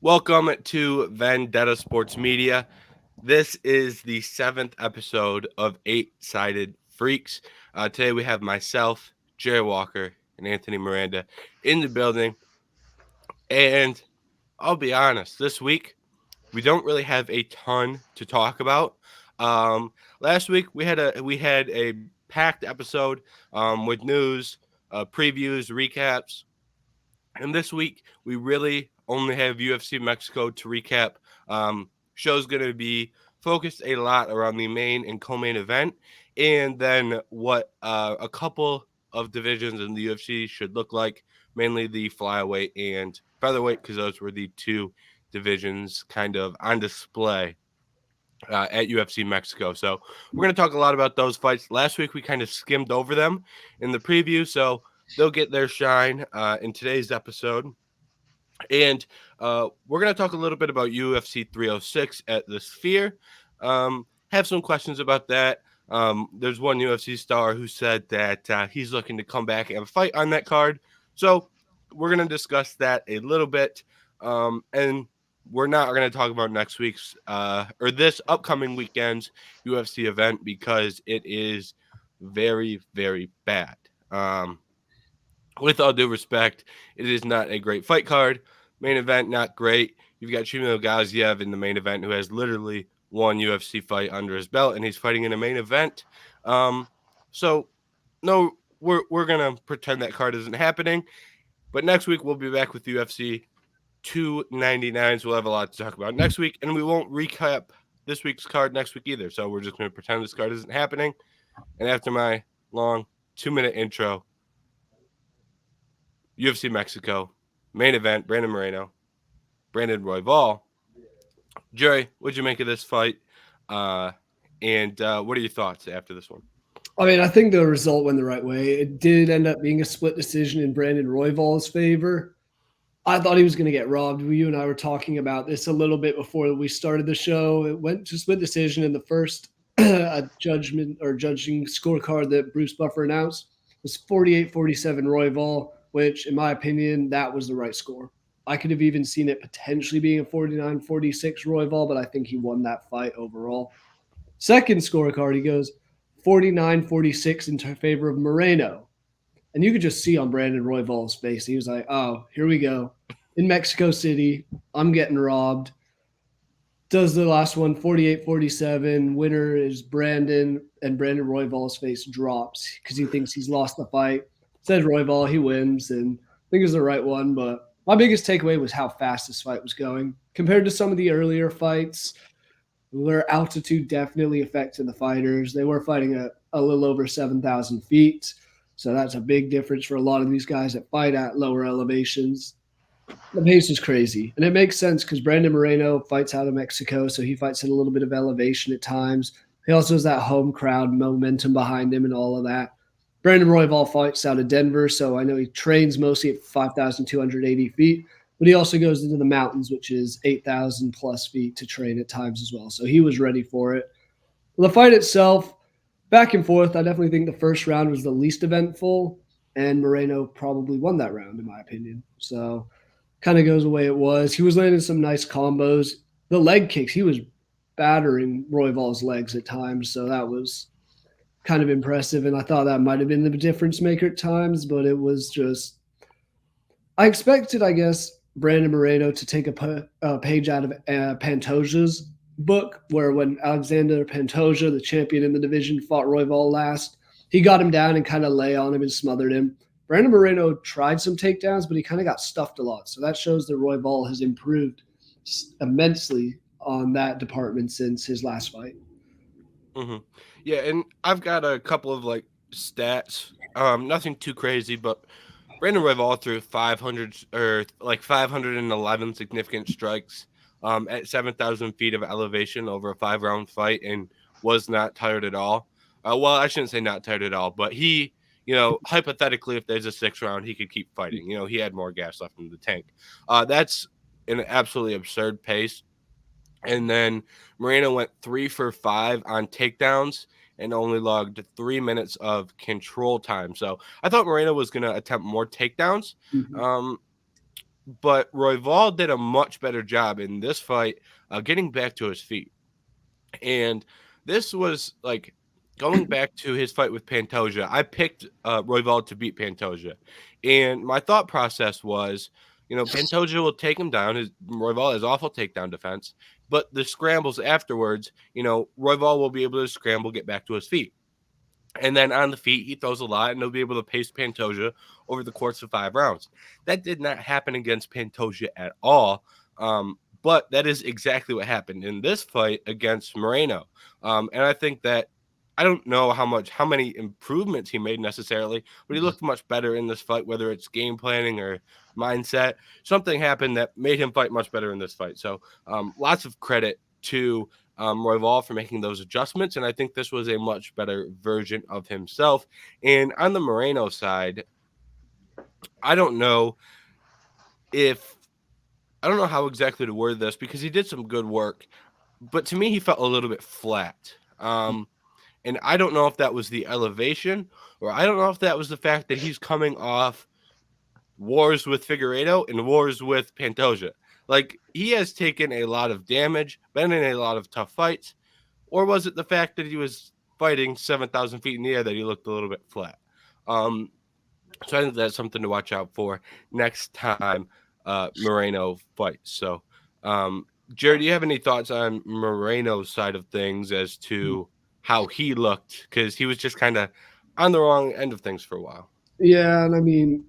Welcome to Vendetta Sports Media. This is the seventh episode of Eight Sided Freaks. Today we have myself, Jerry Walker, and Anthony Miranda in the building. And I'll be honest, this week we don't really have a ton to talk about. Last week we had a packed episode with news, previews, recaps, and this week, we really only have UFC Mexico to recap. Show's going to be focused a lot around the main and co-main event, and then what a couple of divisions in the UFC should look like, mainly the flyweight and featherweight, because those were the two divisions kind of on display at UFC Mexico. So we're going to talk a lot about those fights. Last week, we kind of skimmed over them in the preview, so they'll get their shine in today's episode. And we're going to talk a little bit about UFC 306 at the Sphere. Have some questions about that. There's one UFC star who said that he's looking to come back and fight on that card. So we're going to discuss that a little bit. And we're not going to talk about next week's or this upcoming weekend's UFC event because it is very, very bad. With all due respect, it is not a great fight card. Main event, not great. You've got Chimil Gaziev in the main event, who has literally one UFC fight under his belt, and he's fighting in a main event. So no, we're gonna pretend that card isn't happening. But next week we'll be back with UFC 299. So we'll have a lot to talk about next week, and we won't recap this week's card next week either. So we're just gonna pretend this card isn't happening. And after my long 2-minute intro, UFC Mexico, main event, Brandon Moreno, Brandon Royval. Jerry, what'd you make of this fight? And what are your thoughts after this one? I mean, I think the result went the right way. It did end up being a split decision in Brandon Royval's favor. I thought he was going to get robbed. You and I were talking about this a little bit before we started the show. It went to split decision in the first judgment or judging scorecard that Bruce Buffer announced was 48-47 Royval, which, in my opinion, that was the right score. I could have even seen it potentially being a 49-46 Royval, but I think he won that fight overall. Second scorecard, he goes 49-46 in favor of Moreno. And you could just see on Brandon Royval's face, he was like, oh, here we go. In Mexico City, I'm getting robbed. Does the last one 48-47. Winner is Brandon, and Brandon Royval's face drops because he thinks he's lost the fight. Says Royval, he wins, and I think it's the right one. But my biggest takeaway was how fast this fight was going compared to some of the earlier fights where altitude definitely affected the fighters. They were fighting at a little over 7,000 feet. So that's a big difference for a lot of these guys that fight at lower elevations. The pace is crazy. And it makes sense because Brandon Moreno fights out of Mexico. So he fights at a little bit of elevation at times. He also has that home crowd momentum behind him and all of that. Brandon Royval fights out of Denver. So I know he trains mostly at 5,280 feet. But he also goes into the mountains, which is 8,000 plus feet to train at times as well. So he was ready for it. Well, the fight itself, back and forth. I definitely think the first round was the least eventful, and Moreno probably won that round, in my opinion. So kind of goes the way it was. He was landing some nice combos. The leg kicks, he was battering Royval's legs at times. So that was kind of impressive. And I thought that might have been the difference maker at times, but it was just, I expected, I guess, Brandon Moreno to take a page out of Pantoja's book, where when Alexander Pantoja, the champion in the division, fought Royval last, he got him down and kind of lay on him and smothered him. Brandon Moreno tried some takedowns, but he kind of got stuffed a lot. So that shows that Royval has improved immensely on that department since his last fight. Mm-hmm. Yeah, and I've got a couple of like stats. Nothing too crazy, but Brandon Royval threw 500 or like 511 significant strikes at 7,000 feet of elevation over a 5-round fight and was not tired at all. Well, I shouldn't say not tired at all, but he, hypothetically, if there's a 6th round, he could keep fighting. He had more gas left in the tank. That's an absolutely absurd pace. And then Moreno went 3 for 5 on takedowns and only logged 3 minutes of control time. So I thought Moreno was going to attempt more takedowns. Mm-hmm. Um, but Royval did a much better job in this fight getting back to his feet. And this was like going back to his fight with Pantoja. I picked Royval to beat Pantoja, and my thought process was, Pantoja will take him down. Royval has awful takedown defense, but the scrambles afterwards, Royval will be able to scramble, get back to his feet. And then on the feet, he throws a lot, and he'll be able to pace Pantoja over the course of 5 rounds. That did not happen against Pantoja at all. But that is exactly what happened in this fight against Moreno. And I think that I don't know how many improvements he made necessarily, but he looked much better in this fight, whether it's game planning or mindset. Something happened that made him fight much better in this fight. So lots of credit to Royval for making those adjustments, and I think this was a much better version of himself. And on the Moreno side, I don't know how exactly to word this because he did some good work, but to me, he felt a little bit flat. And I don't know if that was the elevation, or I don't know if that was the fact that he's coming off wars with Figueiredo and wars with Pantoja. Like, he has taken a lot of damage, been in a lot of tough fights, or was it the fact that he was fighting 7,000 feet in the air that he looked a little bit flat? So I think that's something to watch out for next time Moreno fights. So, Jared, do you have any thoughts on Moreno's side of things as to how he looked? Because he was just kind of on the wrong end of things for a while. Yeah, and I mean,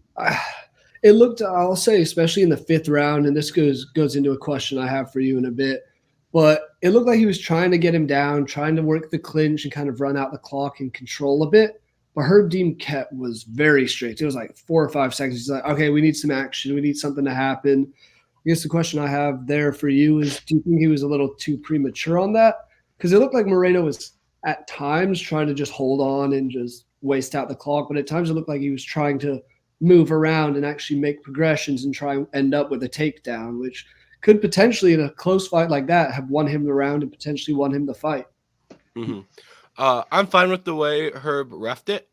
it looked. I'll say, especially in the fifth round, and this goes into a question I have for you in a bit. But it looked like he was trying to get him down, trying to work the clinch and kind of run out the clock and control a bit. But Herb Dean kept was very strict. It was like 4 or 5 seconds. He's like, okay, we need some action. We need something to happen. I guess the question I have there for you is, do you think he was a little too premature on that? Because it looked like Moreno was at times trying to just hold on and just waste out the clock, but at times it looked like he was trying to move around and actually make progressions and try and end up with a takedown, which could potentially, in a close fight like that, have won him the round and potentially won him the fight. Mm-hmm. I'm fine with the way Herb refed it.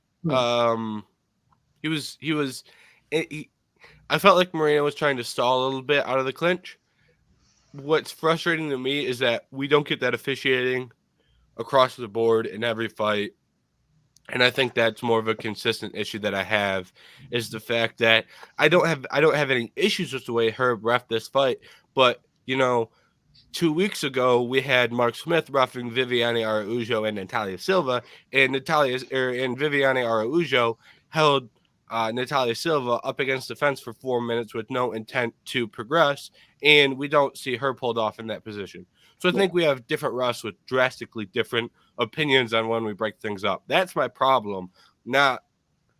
I felt like Moreno was trying to stall a little bit out of the clinch. What's frustrating to me is that we don't get that officiating across the board in every fight. And I think that's more of a consistent issue that I have, is the fact that I don't have any issues with the way Herb ref this fight, but 2 weeks ago we had Mark Smith roughing Viviane Araujo and Natalia Silva, and Viviane Araujo held Natalia Silva up against the fence for 4 minutes with no intent to progress, and we don't see her pulled off in that position. So I think we have different refs with drastically different opinions on when we break things up. That's my problem, not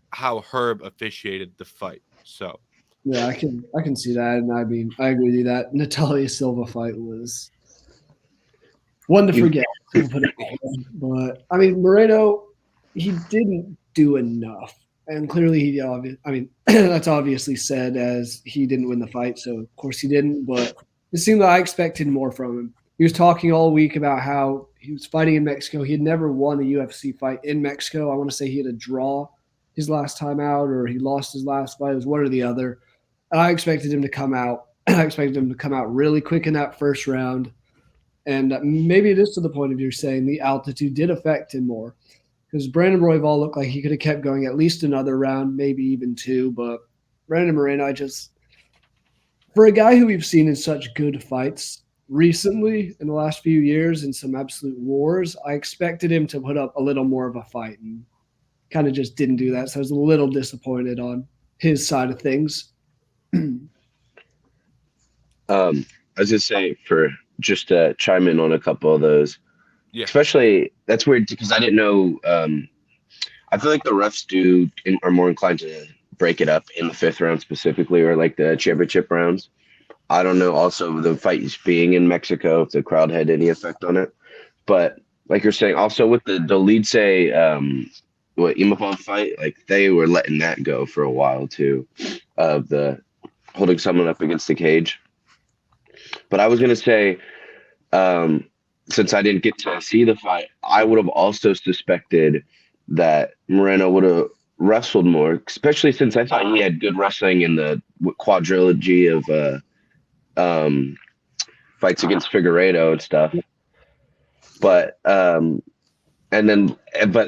how Herb officiated the fight. So yeah, I can see that, and I mean I agree with you that Natalia Silva fight was one to forget. But I mean Moreno, he didn't do enough, and clearly that's obviously said as he didn't win the fight, so of course he didn't. But it seemed like I expected more from him. He was talking all week about how he was fighting in Mexico. He had never won a UFC fight in Mexico. I want to say he had a draw his last time out, or he lost his last fight. It was one or the other. I expected him to come out. I expected him to come out really quick in that first round. And maybe it is to the point of you're saying the altitude did affect him more, because Brandon Royval looked like he could have kept going at least another round, maybe even 2. But Brandon Moreno, for a guy who we've seen in such good fights recently in the last few years in some absolute wars, I expected him to put up a little more of a fight, and kind of just didn't do that. So I was a little disappointed on his side of things. I was gonna say, for just to chime in on a couple of those, yeah, especially that's weird because I didn't know. I feel like the refs are more inclined to break it up in the 5th round specifically, or like the championship rounds. I don't know. Also, the fight being in Mexico, if the crowd had any effect on it, but like you're saying, also with the Dolidze, Imavov fight, like they were letting that go for a while too, of the holding someone up against the cage. But I was gonna say, since I didn't get to see the fight, I would have also suspected that Moreno would have wrestled more, especially since I thought he had good wrestling in the quadrilogy of fights against Figueiredo and stuff. But but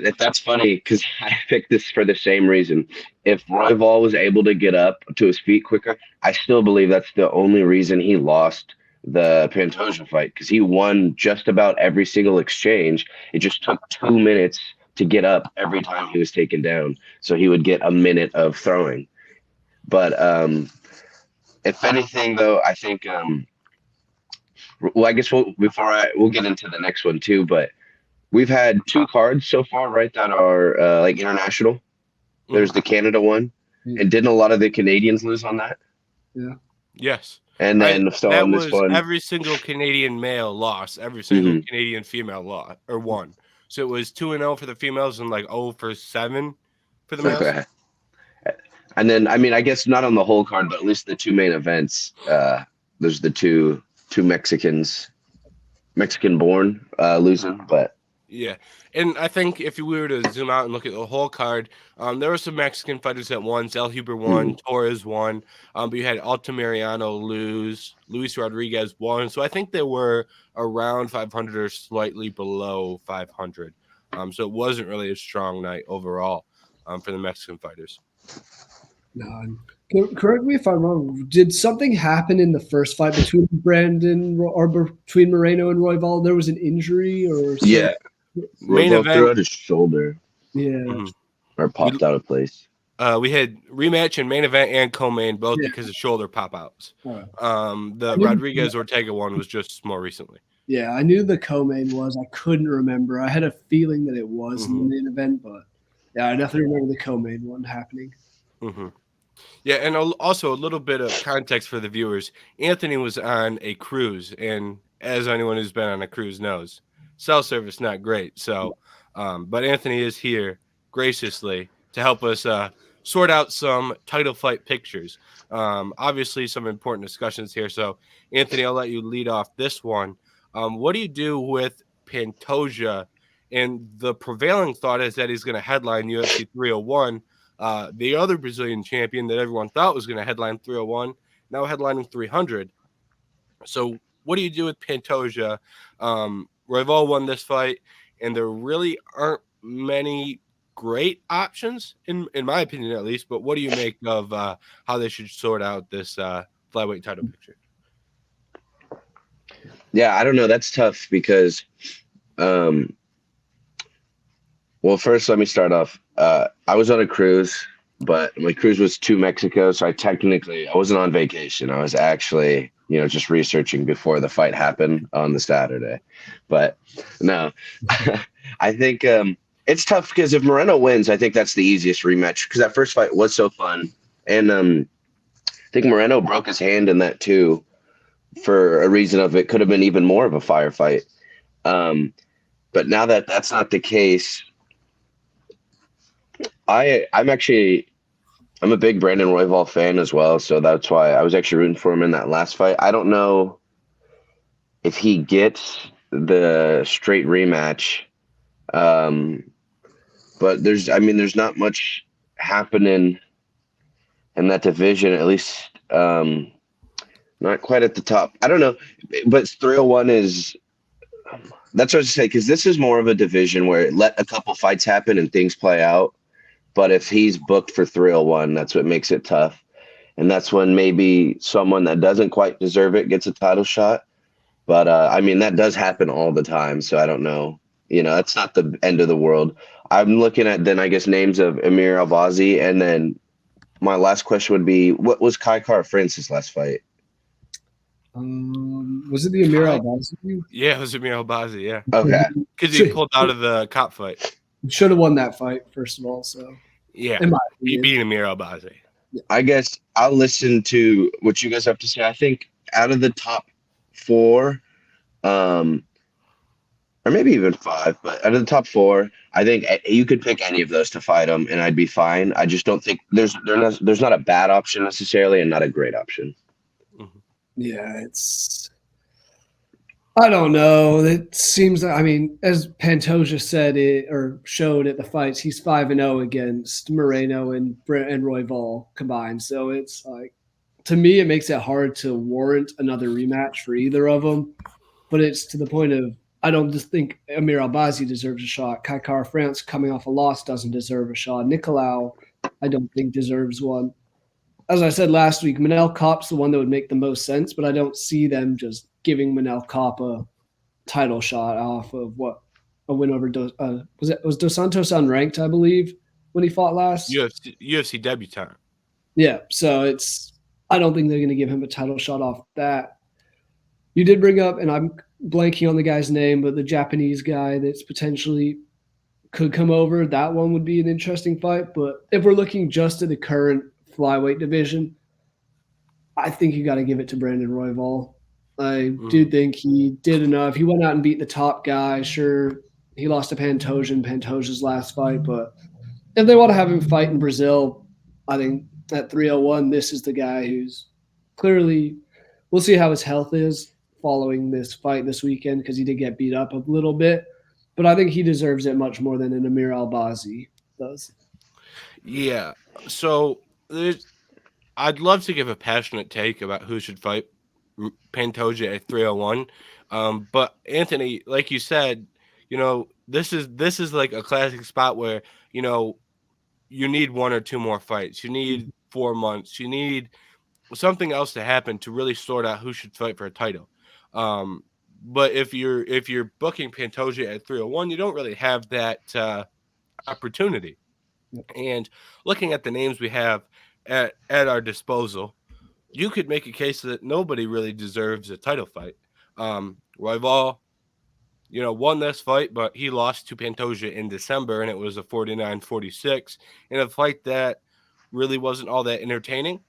if that's funny because I picked this for the same reason. If Royval was able to get up to his feet quicker, I still believe that's the only reason he lost the Pantoja fight, because he won just about every single exchange. It just took 2 minutes to get up every time he was taken down, so he would get a minute of throwing. But if anything, though, I think well, I guess we'll get into the next one too, but we've had 2 cards so far, right, that are like international. There's the Canada one, and didn't a lot of the Canadians lose on that? Yeah. Yes. And then that on this was one, every single Canadian male lost, every single Canadian female lost or won. So it was 2-0 for the females and like 0 for 7 for the males. Okay. And then I mean, I guess not on the whole card, but at least the 2 main events. There's the two Mexicans, Mexican born losing, but. Yeah, and I think if we were to zoom out and look at the whole card, there were some Mexican fighters that won. Zellhuber won, Torres won, but you had Altamirano lose, Luis Rodriguez won. So I think they were around 500 or slightly below 500. So it wasn't really a strong night overall for the Mexican fighters. No, correct me if I'm wrong. Did something happen in the first fight between between Moreno and Royval? There was an injury or something? Yeah. Main event threw out his shoulder. Yeah. Or popped out of place. We had rematch and main event and co-main both because of shoulder pop-outs. The Rodriguez Ortega one was just more recently. Yeah, I knew the co-main was. I couldn't remember. I had a feeling that it was in the main event, but yeah, I definitely remember the co-main one happening. Yeah, and also a little bit of context for the viewers. Anthony was on a cruise, and as anyone who's been on a cruise knows, cell service not great. So, but Anthony is here graciously to help us sort out some title fight pictures. Obviously, some important discussions here. So, Anthony, I'll let you lead off this one. What do you do with Pantoja? And the prevailing thought is that he's going to headline UFC 301. The other Brazilian champion that everyone thought was going to headline 301, now headlining 300. So, what do you do with Pantoja? Royval won this fight, and there really aren't many great options, in my opinion at least. But what do you make of how they should sort out this flyweight title picture? Yeah, I don't know. That's tough because, well, first let me start off. I was on a cruise, but my cruise was to Mexico, so I wasn't on vacation. I was actually, just researching before the fight happened on the Saturday. But no, I think it's tough because if Moreno wins, I think that's the easiest rematch because that first fight was so fun. And I think Moreno broke his hand in that too for a reason of it could have been even more of a firefight. But now that that's not the case, I'm a big Brandon Royval fan as well, so that's why I was actually rooting for him in that last fight. I don't know if he gets the straight rematch, but there's not much happening in that division, at least not quite at the top. I don't know, but 301 that's what I was say, because this is more of a division where let a couple fights happen and things play out. But if he's booked for 301, that's what makes it tough. And that's when maybe someone that doesn't quite deserve it gets a title shot. But, that does happen all the time. So I don't know. That's not the end of the world. I'm looking at then, I guess, names of Amir Albazi. And then my last question would be, what was Kai Kara-France's last fight? Was it the Amir Albazi? Yeah, it was Amir Albazi, yeah. Okay. Because he pulled out of the cop fight. Should have won that fight, first of all. So yeah, he beat Amir Albazi. I guess I'll listen to what you guys have to say. I think out of the top 4, or maybe even 5, but out of the top 4, I think you could pick any of those to fight him, and I'd be fine. I just don't think there's not a bad option necessarily, and not a great option. Yeah, I don't know. It seems that, as Pantoja said or showed at the fights, he's 5-0 against Moreno and Royval combined. So it's like to me, it makes it hard to warrant another rematch for either of them. But it's to the point of I don't just think Amir Albazi deserves a shot. Kai France coming off a loss doesn't deserve a shot. Nicolau, I don't think deserves one. As I said last week, Manel Kopp's the one that would make the most sense, but I don't see them just giving Manel Kopp a title shot off of a win over was Dos Santos unranked, I believe, when he fought last. UFC debutant. Yeah, so I don't think they're going to give him a title shot off that. You did bring up, and I'm blanking on the guy's name, but the Japanese guy that's potentially could come over, that one would be an interesting fight. But if we're looking just at the current flyweight division, I think you got to give it to Brandon Royval. I do think he did enough. He went out and beat the top guy. Sure, he lost to Pantoja in Pantoja's last fight, but if they want to have him fight in Brazil, I think at 301, this is the guy who's clearly – we'll see how his health is following this fight this weekend because he did get beat up a little bit. But I think he deserves it much more than an Amir Albazi does. Yeah. So I'd love to give a passionate take about who should fight Pantoja at 301. But Anthony, like you said, this is like a classic spot where, you need one or two more fights. You need 4 months. You need something else to happen to really sort out who should fight for a title. But if you're booking Pantoja at 301, you don't really have that opportunity. And looking at the names we have at our disposal, you could make a case that nobody really deserves a title fight. Royval, won this fight, but he lost to Pantoja in December, and it was a 49-46 in a fight that really wasn't all that entertaining.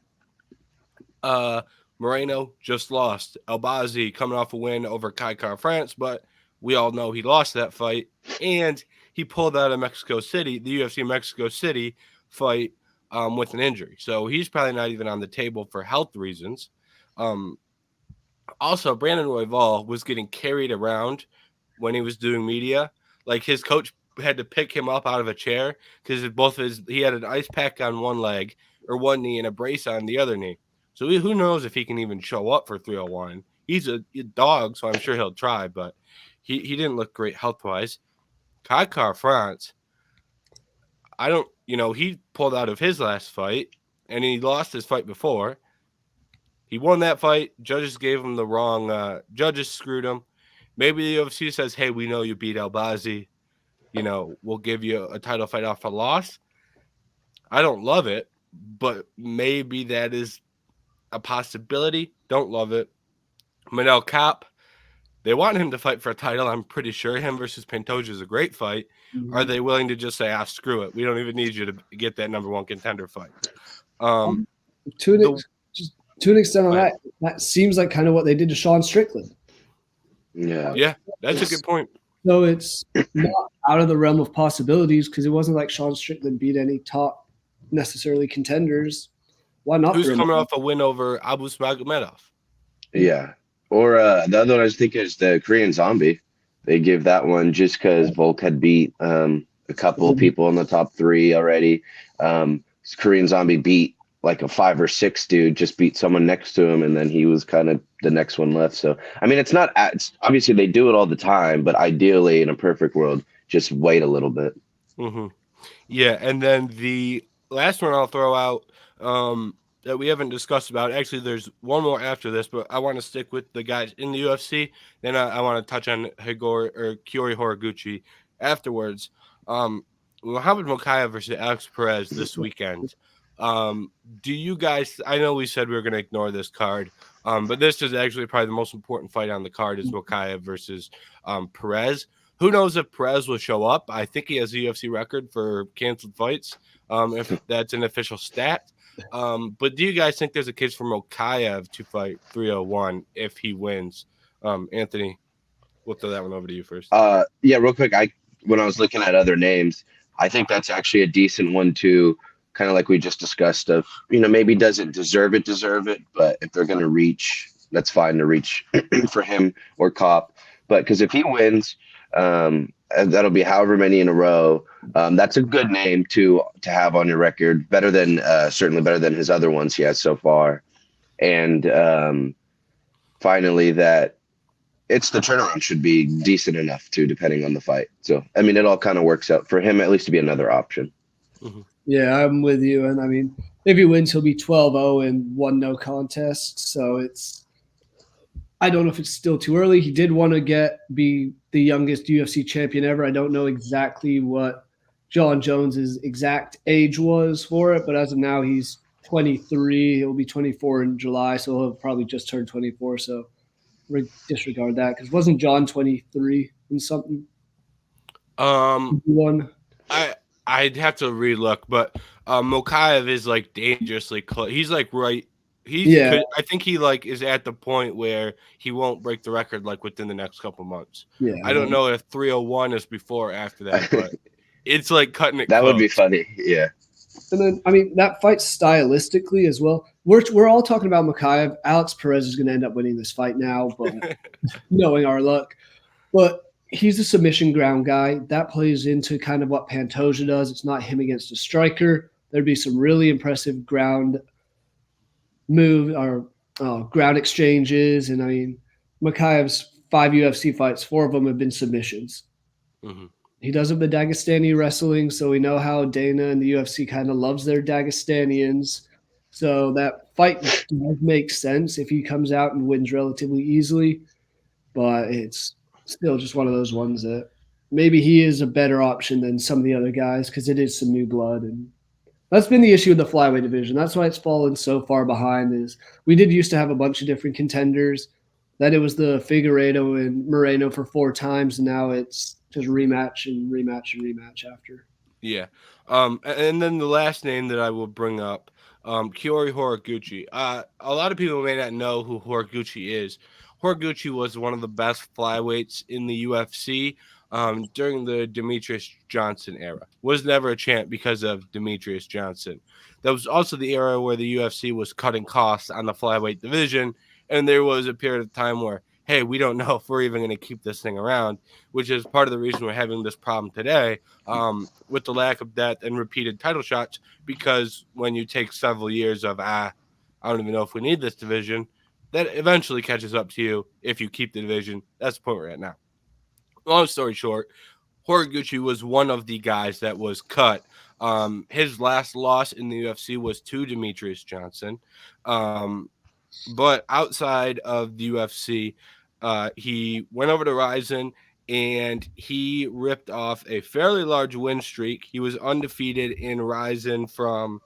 Moreno just lost. Albazi coming off a win over Kai France, but we all know he lost that fight, and he pulled out of Mexico City, the UFC Mexico City fight, with an injury. So he's probably not even on the table for health reasons. Also, Brandon Royval was getting carried around when he was doing media. Like, his coach had to pick him up out of a chair because he had an ice pack on one leg or one knee and a brace on the other knee. So who knows if he can even show up for 301. He's a dog, so I'm sure he'll try, but he didn't look great health-wise. Kai France, he pulled out of his last fight, and he lost his fight before. He won that fight. Judges gave him the wrong judges screwed him. Maybe the UFC says, hey, we know you beat Albazi. We'll give you a title fight off a loss. I don't love it, but maybe that is a possibility. Don't love it. Manel Kopp, they want him to fight for a title. I'm pretty sure him versus Pantoja is a great fight. Mm-hmm. Are they willing to just say, screw it? We don't even need you to get that number one contender fight. To an extent on that seems like kind of what they did to Sean Strickland. Yeah, that's a good point. So it's not out of the realm of possibilities because it wasn't like Sean Strickland beat any top necessarily contenders. Why not? Who's coming off a win over Abu Smagomedov? Yeah. Or the other one I was thinking is the Korean Zombie. They give that one just because Volk had beat a couple of people in the top three already. Korean Zombie beat like a 5 or 6 dude, just beat someone next to him, and then he was kind of the next one left. So, I mean, it's obviously they do it all the time, but ideally in a perfect world, just wait a little bit. Mm-hmm. Yeah, and then the last one I'll throw out that we haven't discussed about. Actually, there's one more after this, but I want to stick with the guys in the UFC. Then I want to touch on Kiori Horiguchi afterwards. Muhammad Mokaev versus Alex Perez this weekend. Do you guys? I know we said we were going to ignore this card, but this is actually probably the most important fight on the card is Mokaev versus Perez. Who knows if Perez will show up? I think he has a UFC record for canceled fights, if that's an official stat. But do you guys think there's a case for Mokaev to fight 301 if he wins? Anthony, we'll throw that one over to you first. Yeah, real quick. When I was looking at other names, I think that's actually a decent one too. Kind of like we just discussed of, maybe doesn't deserve it, but if they're going to reach, that's fine to reach for him or Kopp. But because if he wins, that'll be however many in a row. That's a good name to have on your record. Certainly better than his other ones he has so far. and finally that it's the turnaround should be decent enough too, depending on the fight. So I mean, it all kind of works out for him at least to be another option. Mhm. Yeah, I'm with you. And I mean, if he wins, he'll be 12-0 and 1 no contest. So I don't know if it's still too early. He did want to be the youngest UFC champion ever. I don't know exactly what John Jones's exact age was for it, but as of now, he's 23. He'll be 24 in July, so he'll probably just turn 24. So disregard that because wasn't John 23 and something? One. I'd have to relook, but Mokaev is like dangerously close. He's like right. I think he like is at the point where he won't break the record like within the next couple months. Yeah, I don't know if 301 is before or after that, but it's like cutting it. That close. would be funny. Yeah. And then, I mean, that fight stylistically as well. We're all talking about Mokaev. Alex Perez is going to end up winning this fight now, but knowing our luck. But he's a submission ground guy. That plays into kind of what Pantoja does. It's not him against a striker. There'd be some really impressive ground ground exchanges. And I mean, Mokaev's 5 UFC fights, 4 of them have been submissions. Mm-hmm. He does it with Dagestani wrestling, so we know how Dana and the UFC kind of loves their Dagestanians. So that fight does make sense if he comes out and wins relatively easily. But it's still just one of those ones that maybe he is a better option than some of the other guys because it is some new blood. And that's been the issue with the flyweight division. That's why it's fallen so far behind is we did used to have a bunch of different contenders. Then it was the Figueiredo and Moreno for 4 times, and now it's just rematch and rematch and rematch after. Yeah. And then the last name that I will bring up, Kiori Horiguchi. A lot of people may not know who Horiguchi is. Horiguchi was one of the best flyweights in the UFC during the Demetrius Johnson era. Was never a champ because of Demetrius Johnson. That was also the era where the UFC was cutting costs on the flyweight division, and there was a period of time where, hey, we don't know if we're even going to keep this thing around, which is part of the reason we're having this problem today with the lack of depth and repeated title shots, because when you take several years of, I don't even know if we need this division, that eventually catches up to you if you keep the division. That's the point we're at now. Long story short, Horiguchi was one of the guys that was cut. His last loss in the UFC was to Demetrius Johnson. But outside of the UFC, he went over to Rizin and he ripped off a fairly large win streak. He was undefeated in Rizin from.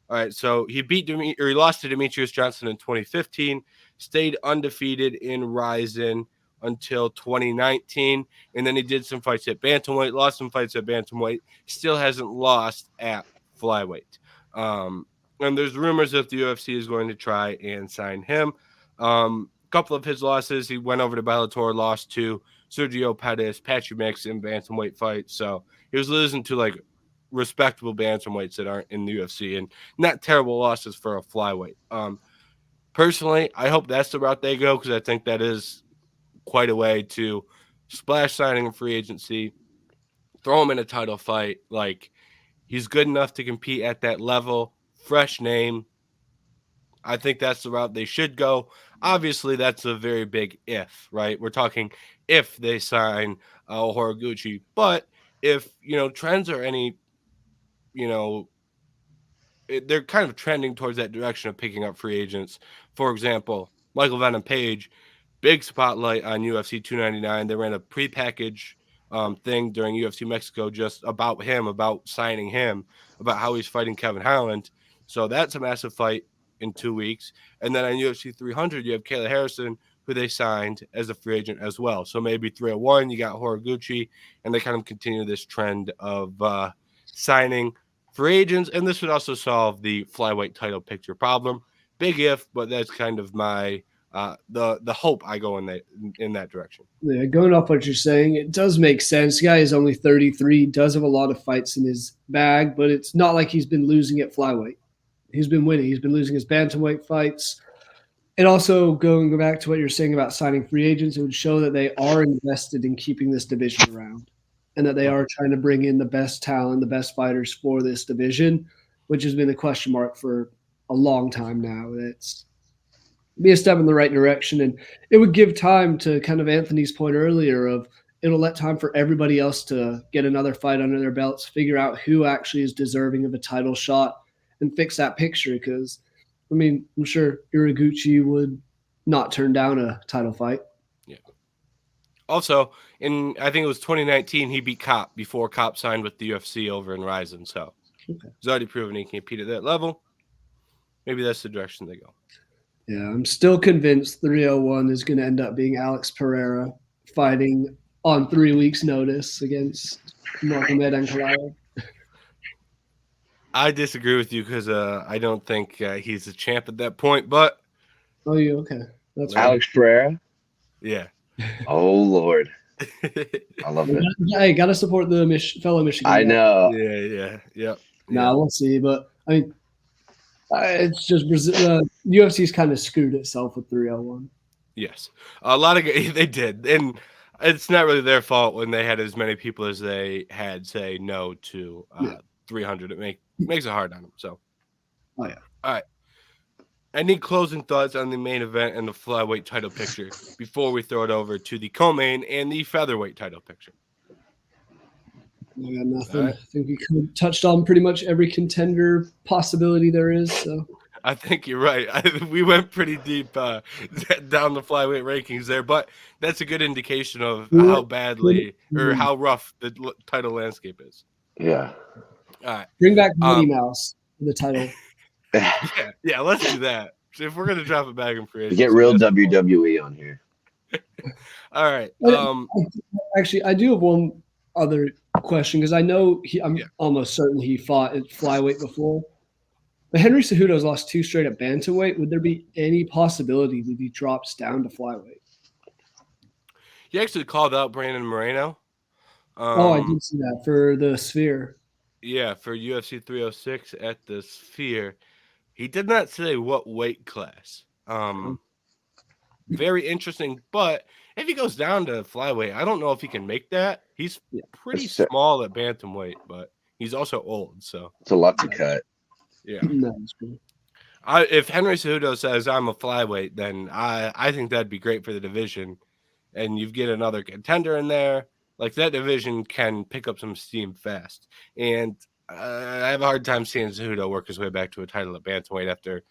All right, so he he lost to Demetrius Johnson in 2015, stayed undefeated in Rizin until 2019, and then he did some fights at bantamweight, lost some fights at bantamweight, still hasn't lost at flyweight. And there's rumors that the UFC is going to try and sign him. A couple of his losses, he went over to Bellator, lost to Sergio Pettis, Patrick Mix in bantamweight fights. So he was losing to like respectable bantamweights that aren't in the UFC, and not terrible losses for a flyweight. Personally, I hope that's the route they go because I think that is quite a way to splash signing in free agency, throw him in a title fight. Like, he's good enough to compete at that level, fresh name. I think that's the route they should go. Obviously, that's a very big if, right? We're talking if they sign Horiguchi, but if, trends are any, they're kind of trending towards that direction of picking up free agents. For example, Michael Venom Page, big spotlight on UFC 299. They ran a prepackaged thing during UFC Mexico just about him, about signing him, about how he's fighting Kevin Holland. So that's a massive fight in 2 weeks. And then on UFC 300, you have Kayla Harrison, who they signed as a free agent as well. So maybe 301, you got Horiguchi, and they kind of continue this trend of signing free agents. And this would also solve the flyweight title picture problem. Big if, but that's kind of my the hope I go in that direction. Yeah, going off what you're saying, it does make sense. The guy is only 33, does have a lot of fights in his bag, but it's not like he's been losing at flyweight. He's been winning. He's been losing his bantamweight fights. And also going back to what you're saying about signing free agents, it would show that they are invested in keeping this division around and that they are trying to bring in the best talent, the best fighters for this division, which has been a question mark for a long time now. be a step in the right direction. And it would give time to kind of Anthony's point earlier of it'll let time for everybody else to get another fight under their belts, figure out who actually is deserving of a title shot and fix that picture. Because, I mean, I'm sure Iraguchi would not turn down a title fight. Yeah. Also, I think it was 2019, he beat Cop before Cop signed with the UFC over in Ryzen. So he's already proven he can compete at that level. Maybe that's the direction they go. Yeah, I'm still convinced 301 is going to end up being Alex Pereira fighting on 3 weeks' notice against Mohamed Ankalaev. I disagree with you because I don't think he's a champ at that point. But oh, you okay? That's Alex Pereira. Yeah. Oh Lord, I love it. Hey, gotta support the fellow Michigan. I know. Yeah. Nah, we'll see, but I mean, it's just Brazil. UFC's kind of screwed itself with 301. Yes, a lot of they did, and it's not really their fault when they had as many people as they had say no to 300. It makes it hard on them. So, oh yeah. All right. Any closing thoughts on the main event and the flyweight title picture before we throw it over to the co-main and the featherweight title picture? I got nothing. Right. I think we touched on pretty much every contender possibility there is. So I think you're right. We went pretty deep down the flyweight rankings there, but that's a good indication of how badly or how rough the title landscape is. Yeah. All right. Bring back Mighty Mouse for the title. Yeah, let's do that. If we're gonna drop it back in free agency, get real WWE on here. All right. Actually, I do have one other question because I know I'm almost certain he fought at flyweight before. But Henry Cejudo's lost 2 straight at bantamweight. Would there be any possibility that he drops down to flyweight? He actually called out Brandon Moreno. I did see that for the Sphere. Yeah, for UFC 306 at the Sphere. He did not say what weight class. Very interesting, but if he goes down to flyweight, I don't know if he can make that. He's pretty small at bantamweight, but he's also old, so it's a lot to cut. Yeah. If Henry Cejudo says I'm a flyweight, then I think that'd be great for the division, and you get another contender in there. Like that division can pick up some steam fast, and I have a hard time seeing Cejudo work his way back to a title at bantamweight after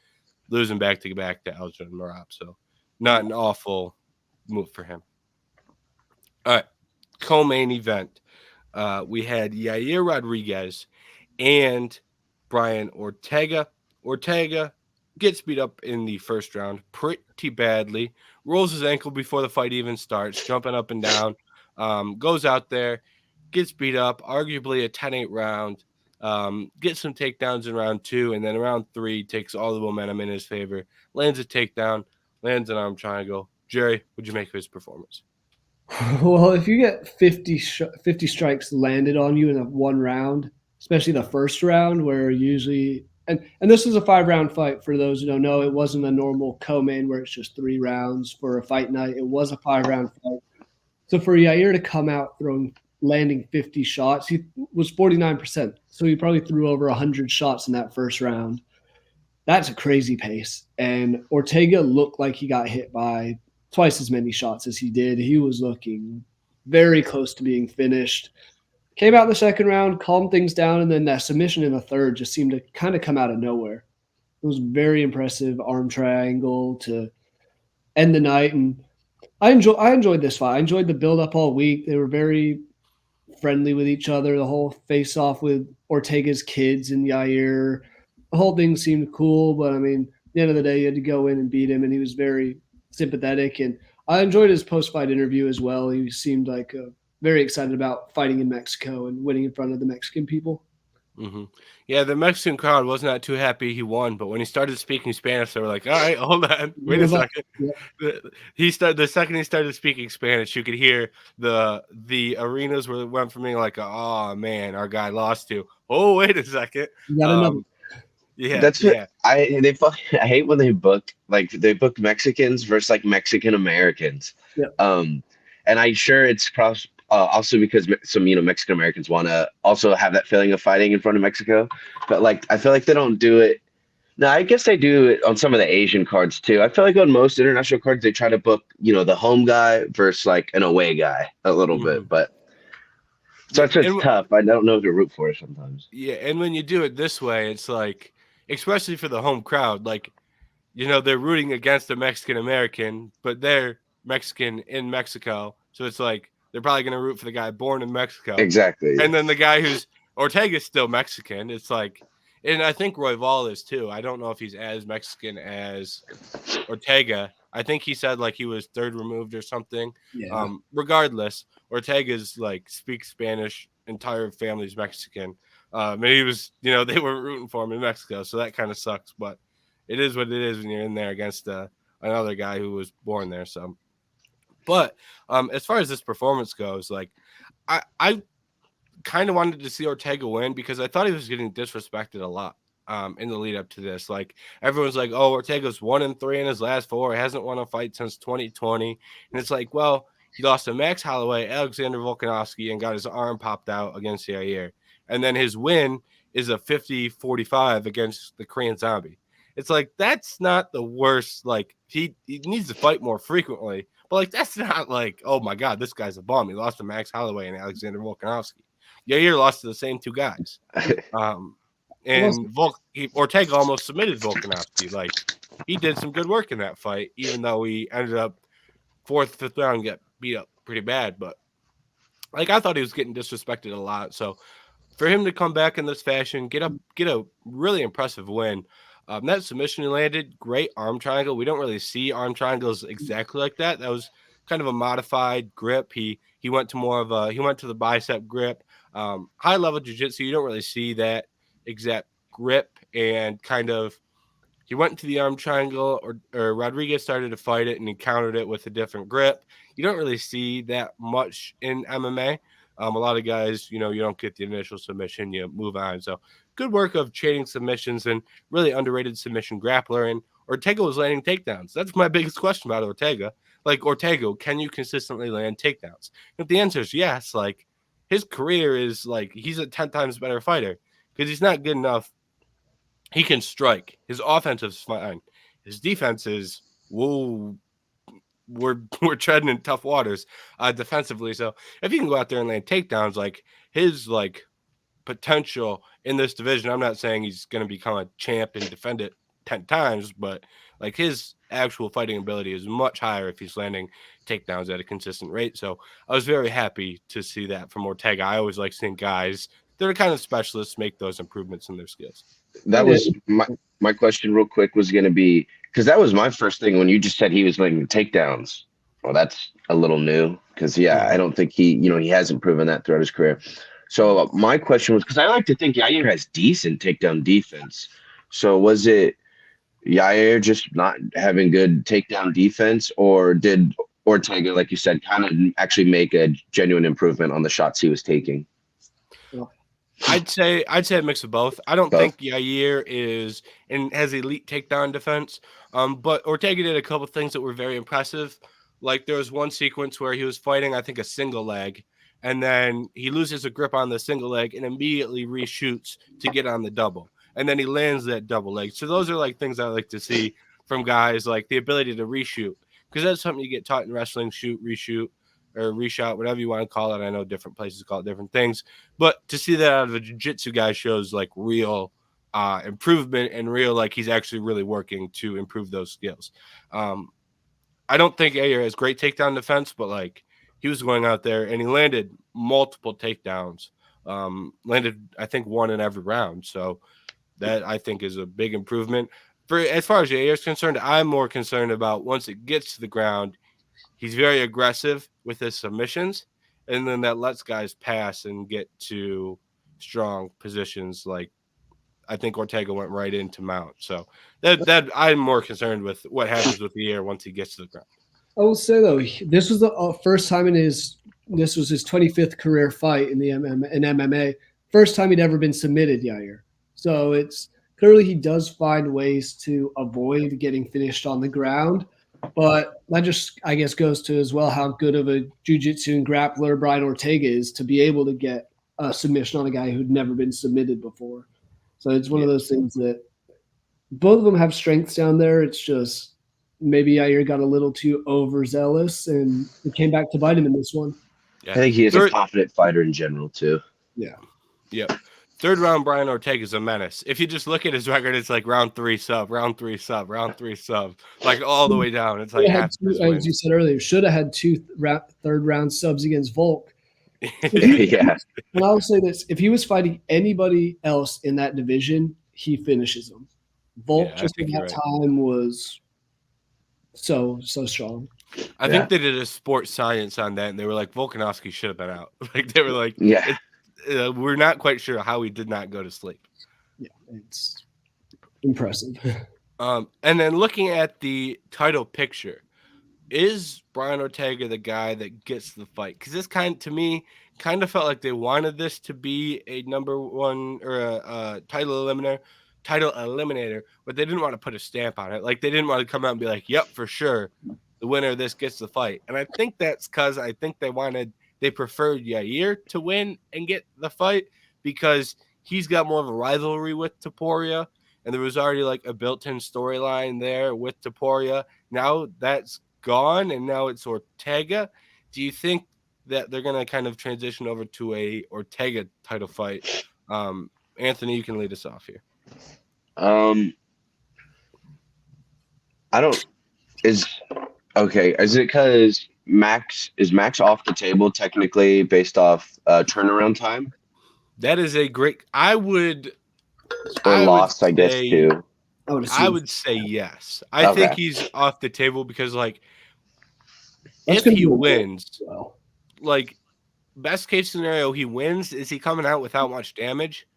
losing back-to-back to Elgin and Marab. So not an awful move for him. All right, co-main event. We had Yair Rodriguez and Brian Ortega. Ortega gets beat up in the first round pretty badly, rolls his ankle before the fight even starts, jumping up and down, goes out there, gets beat up, arguably a 10-8 round, gets some takedowns in round 2, and then round 3 takes all the momentum in his favor, lands a takedown, lands an arm triangle. Jerry, what'd you make of his performance? Well, if you get 50 strikes landed on you in one round, especially the first round where usually and this was a 5-round fight for those who don't know. It wasn't a normal co-main where it's just 3 rounds for a fight night. It was a 5-round fight. So for Yair to come out landing 50 shots, he was 49%. So he probably threw over 100 shots in that first round. That's a crazy pace. And Ortega looked like he got hit by twice as many shots as he did. He was looking very close to being finished. Came out in the second round, calmed things down, and then that submission in the third just seemed to kind of come out of nowhere. It was very impressive arm triangle to end the night. And I enjoyed this fight. I enjoyed the build-up all week. They were very friendly with each other. The whole face-off with Ortega's kids and Yair, the whole thing seemed cool. But, I mean, at the end of the day, you had to go in and beat him, and he was very sympathetic. And I enjoyed his post-fight interview as well. He seemed like very excited about fighting in Mexico and winning in front of the Mexican people. Mm-hmm. Yeah, the Mexican crowd was not too happy he won, but when he started speaking Spanish, they were like, all right, hold on, wait a second. Yeah. The second he started speaking Spanish, you could hear the arenas went from being like, oh man, our guy lost to, oh, wait a second. You got another. Yeah, that's what I hate when they book Mexicans versus like Mexican Americans. Yeah. And I'm sure it's also because some Mexican Americans want to also have that feeling of fighting in front of Mexico, but like I feel like they don't do it No, I guess they do it on some of the Asian cards too. I feel like on most international cards they try to book, the home guy versus like an away guy a little bit, Mhm. but Yeah, so it's tough. I don't know who to root for sometimes. yeah, and when you do it this way, it's like, especially for the home crowd, like, they're rooting against a Mexican American, but they're Mexican in Mexico. So it's like they're probably going to root for the guy born in Mexico. Exactly. And then the guy who's Ortega's still Mexican. It's like, and I think Royval is too. I don't know if he's as Mexican as Ortega. I think he said like he was third removed or something. Yeah. Regardless, Ortega's like speaks Spanish, entire family's Mexican. And he was, they were rooting for him in Mexico, so that kind of sucks. But it is what it is when you're in there against another guy who was born there. So, but as far as this performance goes, like I kind of wanted to see Ortega win because I thought he was getting disrespected a lot in the lead up to this. Like everyone's like, "Oh, Ortega's 1-3 in his last 4. He hasn't won a fight since 2020," and it's like, well, he lost to Max Holloway, Alexander Volkanovski, and got his arm popped out against Yair. And then his win is a 50-45 against the Korean Zombie. It's like that's not the worst. Like he needs to fight more frequently, but like that's not like, oh my god, this guy's a bum. He lost to Max Holloway and Alexander Volkanovski. Yair lost to the same two guys. And Ortega almost submitted Volkanovski. Like he did some good work in that fight, even though he ended up 4th, 5th round and got beat up pretty bad. But like I thought he was getting disrespected a lot. So for him to come back in this fashion, get a really impressive win. That submission he landed, great arm triangle. We don't really see arm triangles exactly like that. That was kind of a modified grip. He went to the bicep grip. High level jiu-jitsu, you don't really see that exact grip, and kind of he went into the arm triangle, or Rodriguez started to fight it and he countered it with a different grip. You don't really see that much in MMA. A lot of guys, you don't get the initial submission, you move on. So good work of trading submissions, and really underrated submission grappler. And Ortega was landing takedowns. That's my biggest question about Ortega. Like, Ortega, can you consistently land takedowns? If the answer is yes, like his career is like he's a 10 times better fighter because he's not good enough. He can strike. His offensive is fine. His defense is, whoa, we're treading in tough waters defensively. So if he can go out there and land takedowns, like his like potential in this division, I'm not saying he's going to become a champ and defend it 10 times, but like his actual fighting ability is much higher if he's landing takedowns at a consistent rate. So I was very happy to see that from Ortega. I always like seeing guys that are kind of specialists make those improvements in their skills. That was my question real quick was going to be, because that was my first thing when you just said he was landing takedowns. Well, that's a little new because, I don't think he hasn't proven that throughout his career. So my question was, because I like to think Yair has decent takedown defense. So was it Yair just not having good takedown defense, or did Ortega, like you said, kind of actually make a genuine improvement on the shots he was taking? I'd say a mix of both. I don't think Yair has elite takedown defense, but Ortega did a couple things that were very impressive. Like there was one sequence where he was fighting, I think, a single leg, and then he loses a grip on the single leg and immediately reshoots to get on the double, and then he lands that double leg. So those are like things I like to see from guys, like the ability to reshoot, because that's something you get taught in wrestling: shoot, reshoot, or reshot, whatever you want to call it. I know different places call it different things, but to see that out of a jiu-jitsu guy shows like real improvement, and real like he's actually really working to improve those skills. I don't think Yair has great takedown defense, but like he was going out there and he landed multiple takedowns. Landed, I think, one in every round. So that I think is a big improvement. For as far as Yair is concerned, I'm more concerned about once it gets to the ground, he's very aggressive with his submissions, and then that lets guys pass and get to strong positions. Like I think Ortega went right into mount. So that I'm more concerned with what happens with the air once he gets to the ground. I will say though, this was the first time this was his 25th career fight in MMA. First time he'd ever been submitted, Yair. So it's clearly he does find ways to avoid getting finished on the ground. But that just, I guess, goes to as well how good of a jiu-jitsu and grappler Brian Ortega is to be able to get a submission on a guy who'd never been submitted before. So it's one of those things that both of them have strengths down there. It's just maybe Yair got a little too overzealous and it came back to bite him in this one. Yeah. I think he is a Third, confident fighter in general too. Yeah. yep. Third round, Brian Ortega is a menace. If you just look at his record, it's like round 3 sub, round 3 sub, round 3 sub, like all the way down. It's like half his as wins. you said earlier, should have had two third round subs against Volk. Yeah. And I'll say this: if he was fighting anybody else in that division, he finishes them. Volk Yeah, I just at think that you're right. time was so strong. I Yeah. think they did a sports science on that, and they were like, Volkanovski should have been out. Like they were like, Yeah. we're not quite sure how he did not go to sleep. Yeah, it's impressive. And then looking at the title picture, is Brian Ortega the guy that gets the fight? Because this to me kind of felt like they wanted this to be a number one or a title eliminator, but they didn't want to put a stamp on it. Like they didn't want to come out and be like, "Yep, for sure, the winner of this gets the fight." And I think that's because I think they preferred Yair to win and get the fight because he's got more of a rivalry with Topuria, and there was already like a built-in storyline there with Topuria. Now that's gone, and now it's Ortega. Do you think that they're going to kind of transition over to a Ortega title fight? Anthony, you can lead us off here. I don't. Is it because Max off the table technically based off turnaround time That is a great. I would lost? I guess say- too. I would say yes. I Okay. think he's off the table because, like, That's if gonna he be a wins, Well, like, best case scenario, he wins. Is he coming out without much damage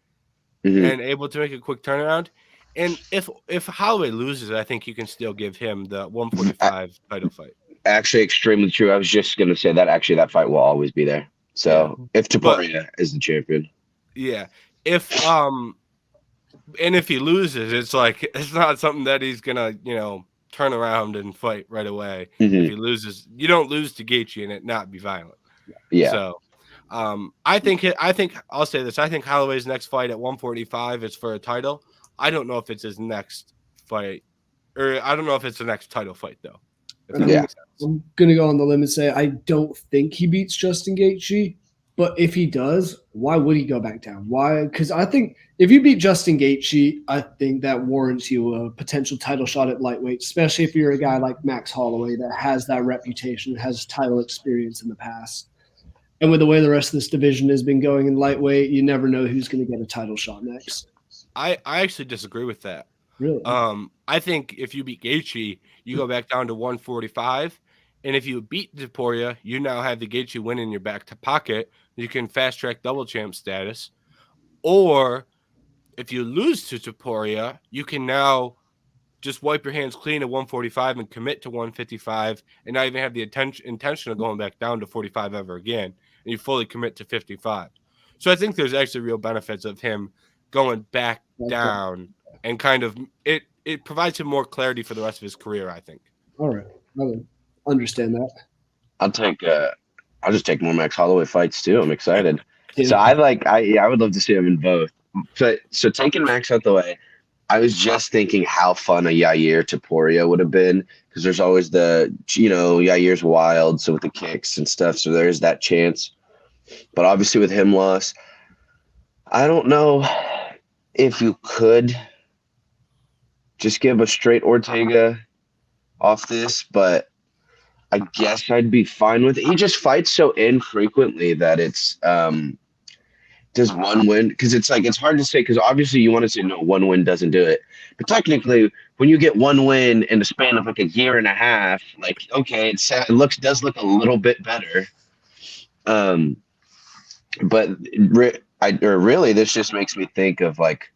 Mhm. and able to make a quick turnaround? And if Holloway loses, I think you can still give him the 145 title fight. Actually, extremely true. I was just gonna say that. Actually, that fight will always be there. So if Topuria is the champion, Yeah. And if he loses, it's like it's not something that he's gonna, turn around and fight right away. Mhm. If he loses, you don't lose to Gaethje and it not be violent. yeah, So, I think I'll say this. I think Holloway's next fight at 145 is for a title. I don't know if it's his next fight, or I don't know if it's the next title fight though. If that Yeah. makes sense. I'm gonna go on the limb and say I don't think he beats Justin Gaethje, but if he does, why would he go back down? Why? Because I think if you beat Justin Gaethje, I think that warrants you a potential title shot at lightweight, especially if you're a guy like Max Holloway that has that reputation, has title experience in the past. And with the way the rest of this division has been going in lightweight, you never know who's going to get a title shot next. I actually disagree with that. Really? I think if you beat Gaethje, you go back down to 145, and if you beat Topuria, you now have the Gaethje win in your back pocket. You can fast track double champ status, or if you lose to Topuria, you can now just wipe your hands clean at 145 and commit to 155, and not even have the intention of going back down to 45 ever again, and you fully commit to 55. So I think there's actually real benefits of him going back down, and kind of it provides him more clarity for the rest of his career, I think. All right. I would understand that. I'll just take more Max Holloway fights too. I'm excited. Yeah. So I would love to see him in both. So taking Max out the way, I was just thinking how fun a Yair Topuria would have been, because there's always Yair's wild, so with the kicks and stuff, so there's that chance. But obviously with him lost, I don't know if you could just give a straight Ortega off this, but I guess I'd be fine with it. He just fights so infrequently that it's does one win, because it's hard to say, because obviously you want to say no, one win doesn't do it, but technically when you get one win in the span of like a year and a half, like, okay, it does look a little bit better, but really this just makes me think of like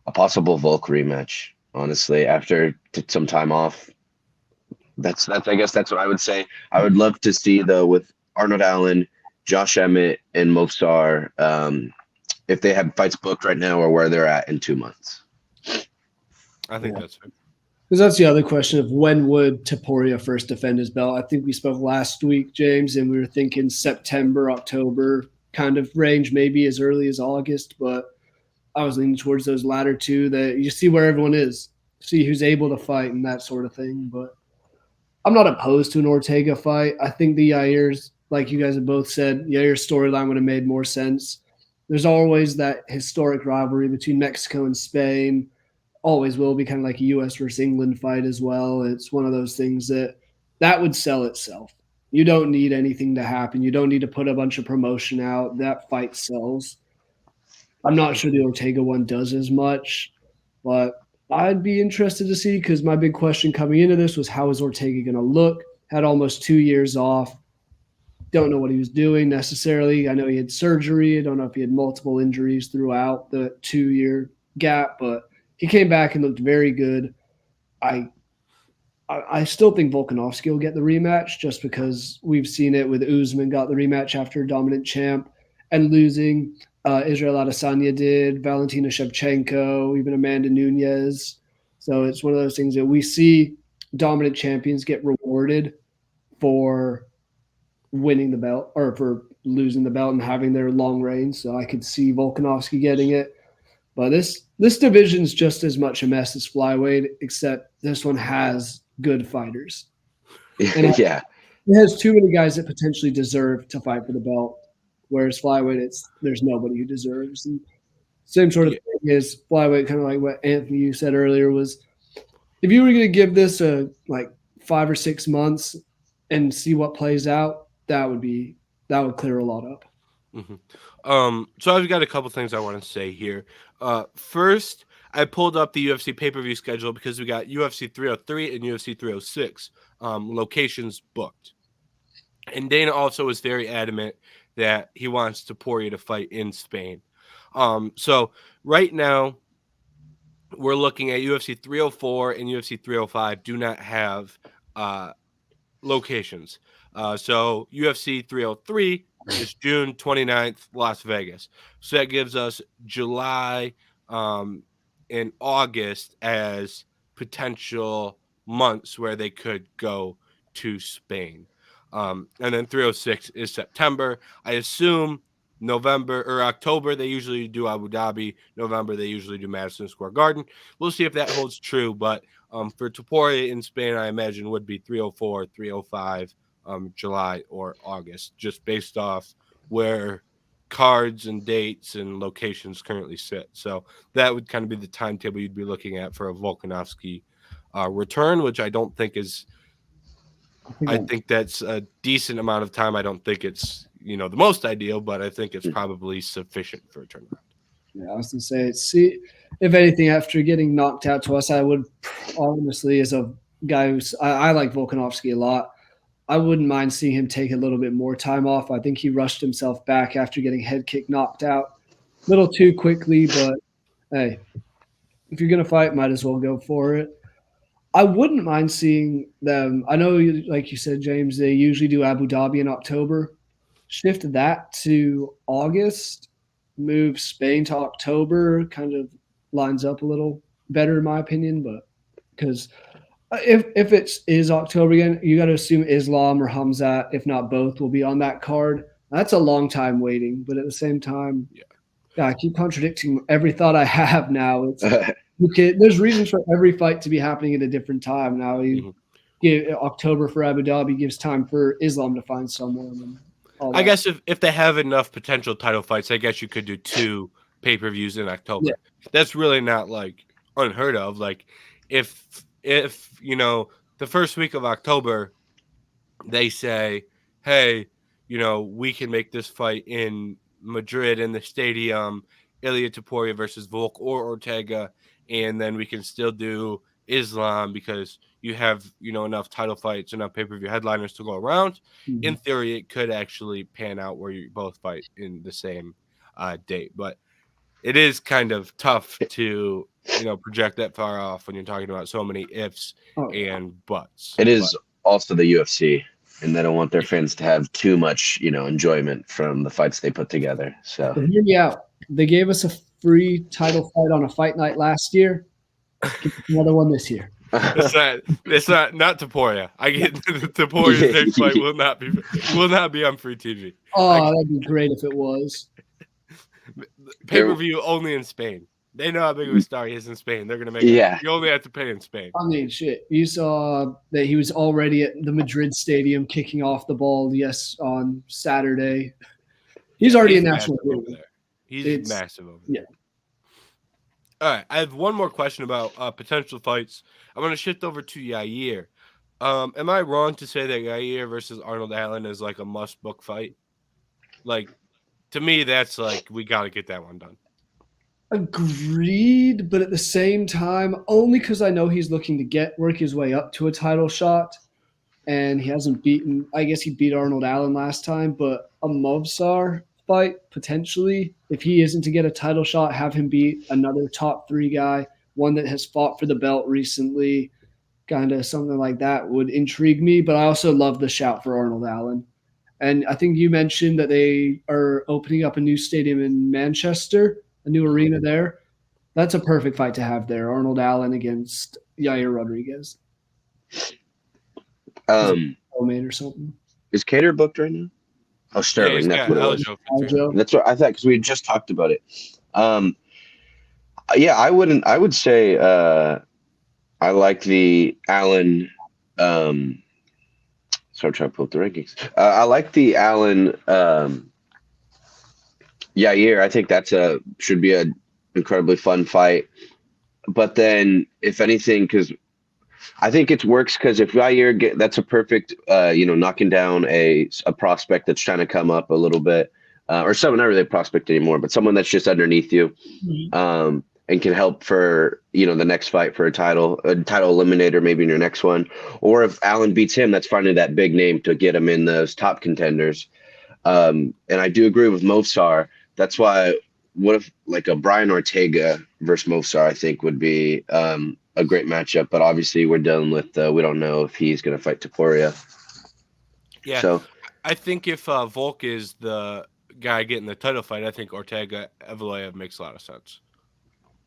a possible Volk rematch, honestly, after some time off. That's I guess that's what I would say. I would love to see, though, with Arnold Allen, Josh Emmett, and Mofsar, if they have fights booked right now or where they're at in 2 months. I think that's fair. Because that's the other question of when would Topuria first defend his belt. I think we spoke last week, James, and we were thinking September, October kind of range, maybe as early as August, but I was leaning towards those latter two, that you see where everyone is. see who's able to fight and that sort of thing. But I'm not opposed to an Ortega fight. I think the Yair's, like you guys have both said, Yair's storyline would have made more sense. There's always that historic rivalry between Mexico and Spain. Always will be kind of like a U.S. versus England fight as well. It's one of those things that would sell itself. You don't need anything to happen. You don't need to put a bunch of promotion out. That fight sells. I'm not sure the Ortega one does as much, but I'd be interested to see because my big question coming into this was how is Ortega going to look? Had almost 2 years off. Don't know what he was doing necessarily. I know he had surgery. I don't know if he had multiple injuries throughout the 2-year gap, but he came back and looked very good. I still think Volkanovski will get the rematch just because we've seen it with Usman got the rematch after dominant champ and losing. Israel Adesanya did, Valentina Shevchenko, even Amanda Nunes. So it's one of those things that we see dominant champions get rewarded for winning the belt or for losing the belt and having their long reign. So I could see Volkanovski getting it. But this division's just as much a mess as flyweight, except this one has good fighters. And Yeah. it has too many guys that potentially deserve to fight for the belt. Whereas flyweight, there's nobody who deserves. And same sort of thing is flyweight, kind of like what Anthony you said earlier was, if you were going to give this a like 5 or 6 months and see what plays out, that would clear a lot up. Mm-hmm. So I've got a couple things I want to say here. First, I pulled up the UFC pay-per-view schedule because we got UFC 303 and UFC 306 locations booked. And Dana also was very adamant that he wants Topuria to fight in Spain. So right now, we're looking at UFC 304 and UFC 305 do not have locations. So UFC 303 is June 29th, Las Vegas. So that gives us July and August as potential months where they could go to Spain. And then 306 is September. I assume November or October, they usually do Abu Dhabi. November, they usually do Madison Square Garden. We'll see if that holds true. But for Topuria in Spain, I imagine would be 304, 305, July or August, just based off where cards and dates and locations currently sit. So that would kind of be the timetable you'd be looking at for a Volkanovski return, which I don't think is. I think that's a decent amount of time. I don't think it's the most ideal, but I think it's probably sufficient for a turnaround. Yeah, I was gonna say, see, if anything, after getting knocked out twice, I would honestly, as a guy who's I like Volkanovski a lot, I wouldn't mind seeing him take a little bit more time off. I think he rushed himself back after getting head kick knocked out a little too quickly, but hey, if you're gonna fight, might as well go for it. I wouldn't mind seeing them. I know, like you said, James, they usually do Abu Dhabi in October. Shift that to August, move Spain to October, kind of lines up a little better in my opinion. But because if it is October again, you got to assume Islam or Hamzat, if not both, will be on that card. That's a long time waiting, but at the same time, I keep contradicting every thought I have now. It's there's reasons for every fight to be happening at a different time. Now you give October for Abu Dhabi gives time for Islam to find someone. And I guess if they have enough potential title fights, I guess you could do 2 pay-per-views in October. Yeah. That's really not like unheard of. Like if the first week of October they say, hey, we can make this fight in Madrid in the stadium, Ilia Topuria versus Volk or Ortega, and then we can still do Islam because you have enough title fights, enough pay-per-view headliners to go around. Mm-hmm. In theory, it could actually pan out where you both fight in the same date, but it is kind of tough to project that far off when you're talking about so many ifs and buts. It is also the UFC, and they don't want their fans to have too much enjoyment from the fights they put together. So hear me out. They gave us a free title fight on a fight night last year. Give us another one this year. It's not Topuria. I get Topuria's next fight will not be on free TV. Oh, that'd be great if it was. Pay-per-view only in Spain. They know how big of a star he is in Spain. They're gonna make Yeah. You only have to pay in Spain. I mean, shit. You saw that he was already at the Madrid stadium kicking off the ball. Yes, on Saturday. He's already a national massive over there. He's massive over there. Yeah. All right, I have one more question about potential fights. I'm going to shift over to Yair. Am I wrong to say that Yair versus Arnold Allen is like a must-book fight? Like, to me, that's like we got to get that one done. Agreed, but at the same time, only because I know he's looking to work his way up to a title shot, and he hasn't beaten. I guess he beat Arnold Allen last time, but a Movsar fight potentially, if he isn't to get a title shot, have him beat another top 3 guy, one that has fought for the belt recently, kind of something like that would intrigue me. But I also love the shout for Arnold Allen. And I think you mentioned that they are opening up a new stadium in Manchester, a new arena there. That's a perfect fight to have there. Arnold Allen against Yair Rodriguez. Co-main or something. Is Cater booked right now? Oh, Sterling. Yeah, that's what it was. Aljo. That's what I thought because we just talked about it. Yeah, I would say I like the Allen. So I'm trying to pull up the rankings. I like the Allen Yair. I think should be an incredibly fun fight. But then, if anything, because I think it works because if Yair that's a perfect, knocking down a prospect that's trying to come up a little bit, or someone not really a prospect anymore, but someone that's just underneath you, and can help for the next fight for a title eliminator maybe in your next one, or if Allen beats him, that's finally that big name to get him in those top contenders. And I do agree with Movsar. That's why what if like a Brian Ortega versus Movsar I think would be a great matchup, but obviously we're dealing with we don't know if he's going to fight Topuria. Yeah, so I think if Volk is the guy getting the title fight, I think Ortega Evloev makes a lot of sense